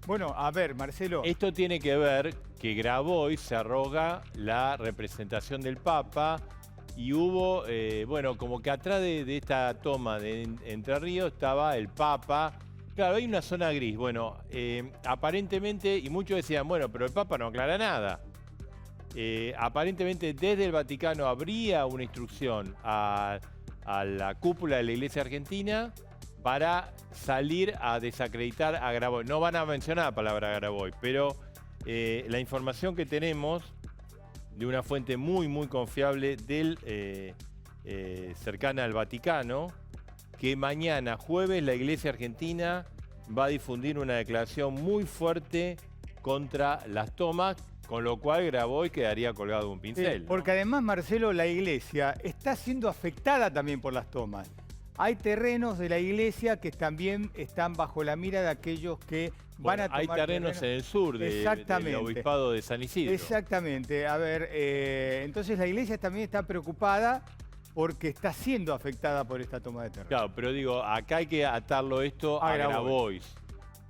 Bueno, a ver, Marcelo... Esto tiene que ver que Grabois se arroga la representación del Papa y hubo, bueno, como que atrás de esta toma de Entre Ríos estaba el Papa. Claro, hay una zona gris. Bueno, aparentemente, y muchos decían, bueno, pero el Papa no aclara nada. Aparentemente desde el Vaticano habría una instrucción a la cúpula de la Iglesia Argentina para salir a desacreditar a Grabois. No van a mencionar la palabra Grabois, pero la información que tenemos de una fuente muy confiable cercana al Vaticano, que mañana jueves la Iglesia Argentina va a difundir una declaración muy fuerte contra las tomas, con lo cual Grabois quedaría colgado de un pincel. ¿no? Porque además, Marcelo, la Iglesia está siendo afectada también por las tomas. Hay terrenos de la Iglesia que también están bajo la mira de aquellos que van a tomar hay terrenos en el sur del obispado de San Isidro. Exactamente. A ver, entonces la Iglesia también está preocupada porque está siendo afectada por esta toma de terreno. Claro, pero digo, acá hay que atarlo esto a Grabois.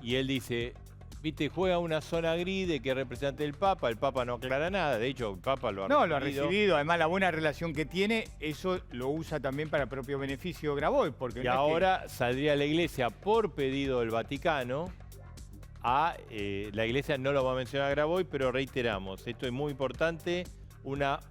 Y él dice, viste, juega una zona gris de que representa el Papa no aclara nada, de hecho el Papa lo ha recibido. No, lo ha recibido, además la buena relación que tiene, eso lo usa también para propio beneficio Grabois. Porque y ahora saldría la Iglesia por pedido del Vaticano, la Iglesia no lo va a mencionar a Grabois, pero reiteramos, esto es muy importante,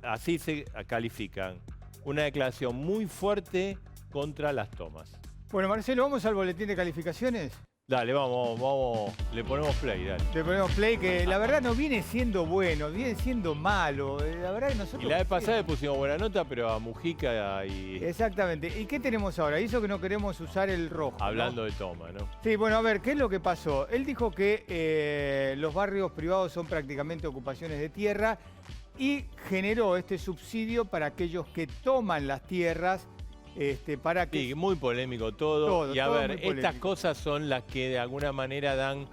así se califican, una declaración muy fuerte contra las tomas. Bueno, Marcelo, ¿vamos al boletín de calificaciones? Dale, vamos, le ponemos play, dale. Le ponemos play, que la verdad no viene siendo bueno, viene siendo malo. La verdad que nosotros... Y la vez pasada le pusimos buena nota, pero a Mujica y... Exactamente. ¿Y qué tenemos ahora? Hizo que no queremos usar el rojo. Hablando de toma, ¿no? Sí, bueno, a ver, ¿qué es lo que pasó? Él dijo que los barrios privados son prácticamente ocupaciones de tierra y generó este subsidio para aquellos que toman las tierras. Para que... Sí, muy polémico todo. Y a ver, estas cosas son las que de alguna manera dan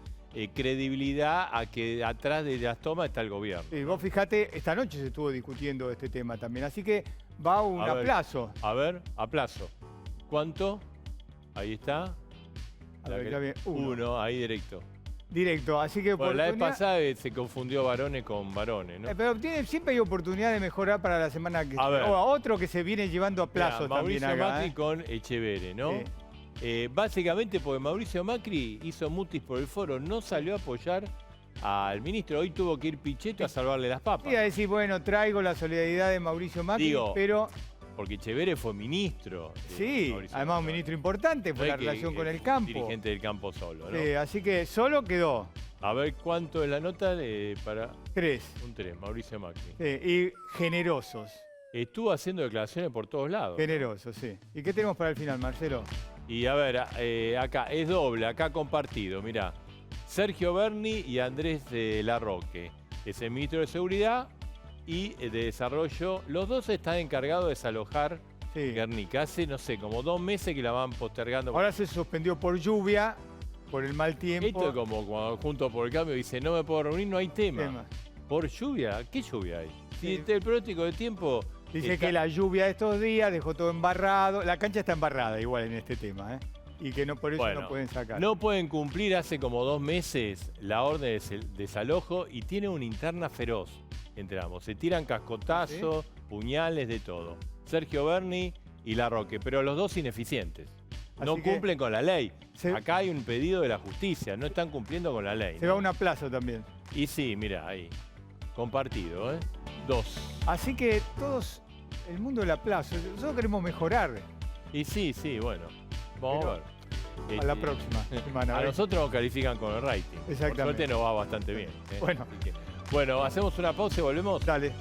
credibilidad a que atrás de las tomas está el gobierno. Sí, vos fijate, esta noche se estuvo discutiendo este tema también, así que va a un aplazo. A ver, aplazo. ¿Cuánto? Ahí está. A ver, uno, ahí directo. Directo, así que... Bueno, la vez pasada se confundió varones con varones, ¿no? Pero siempre hay oportunidad de mejorar para la semana que viene. O a otro que se viene llevando a plazo también acá. Mauricio Macri con Echeverre, ¿no? Sí. Básicamente porque Mauricio Macri hizo mutis por el foro, no salió a apoyar al ministro. Hoy tuvo que ir Pichetto a salvarle las papas. Y a decir, bueno, traigo la solidaridad de Mauricio Macri, pero... Porque Echeverre fue ministro. Sí, además un ministro importante por la relación con el campo. Dirigente del campo solo, ¿no? Sí, así que solo quedó. A ver cuánto es la nota para... 3. Un 3, Mauricio Macri. Sí, y generosos. Estuvo haciendo declaraciones por todos lados. Generosos, sí. ¿Y qué tenemos para el final, Marcelo? Y a ver, acá es doble, acá compartido, mirá. Sergio Berni y Andrés Larroque, que es el ministro de Seguridad y de Desarrollo. Los dos están encargados de desalojar Guernica. Hace, no sé, como 2 meses que la van postergando. Ahora se suspendió por lluvia, por el mal tiempo. Esto es como cuando Juntos por el Cambio dice, no me puedo reunir, no hay tema. ¿Por lluvia? ¿Qué lluvia hay? Si el pronóstico de tiempo... Dice que la lluvia de estos días dejó todo embarrado. La cancha está embarrada igual en este tema, ¿eh? Y que no por eso no pueden sacar. No pueden cumplir hace como 2 meses la orden de desalojo y tiene una interna feroz entre ambos. Se tiran cascotazos, puñales, de todo. Sergio Berni y Larroque, pero los dos ineficientes. No cumplen con la ley. Acá hay un pedido de la justicia, no están cumpliendo con la ley. Se va a una plaza también. Y sí, mira, ahí. Compartido, ¿eh? 2. Así que todos, el mundo de la plaza, nosotros queremos mejorar. Y sí, bueno. Vamos a ver. A la próxima semana. A nosotros nos califican con el rating. Exactamente. Por suerte nos va bastante bien. Bueno, hacemos una pausa y volvemos. Dale.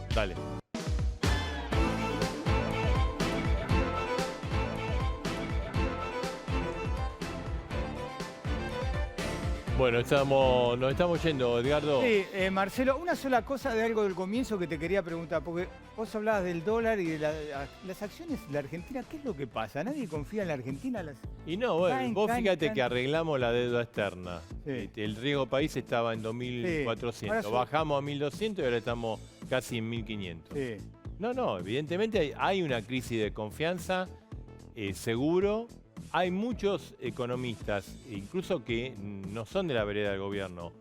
Bueno, nos estamos yendo, Edgardo. Sí, Marcelo, una sola cosa de algo del comienzo que te quería preguntar, porque vos hablabas del dólar y de las acciones de la Argentina. ¿Qué es lo que pasa? ¿Nadie confía en la Argentina? Y no, bueno, vos fíjate que arreglamos la deuda externa. Sí. El riesgo país estaba en 2.400, bajamos a 1.200 y ahora estamos casi en 1.500. Sí. No, evidentemente hay una crisis de confianza, seguro. Hay muchos economistas, incluso que no son de la vereda del gobierno,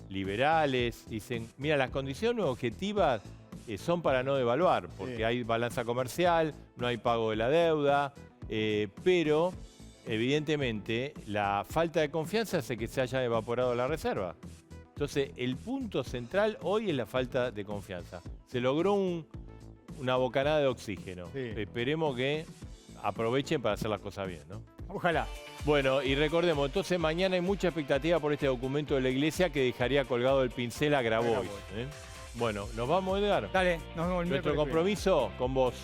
liberales, dicen, mira, las condiciones objetivas son para no devaluar, porque hay balanza comercial, no hay pago de la deuda, pero evidentemente la falta de confianza hace que se haya evaporado la reserva. Entonces, el punto central hoy es la falta de confianza. Se logró una bocanada de oxígeno. Esperemos que aprovechen para hacer las cosas bien, ¿no? Ojalá. Bueno, y recordemos, entonces mañana hay mucha expectativa por este documento de la Iglesia que dejaría colgado el pincel a Grabois. Bueno, nos vamos, Edgar. Dale, nos vemos el Nuestro compromiso con vos.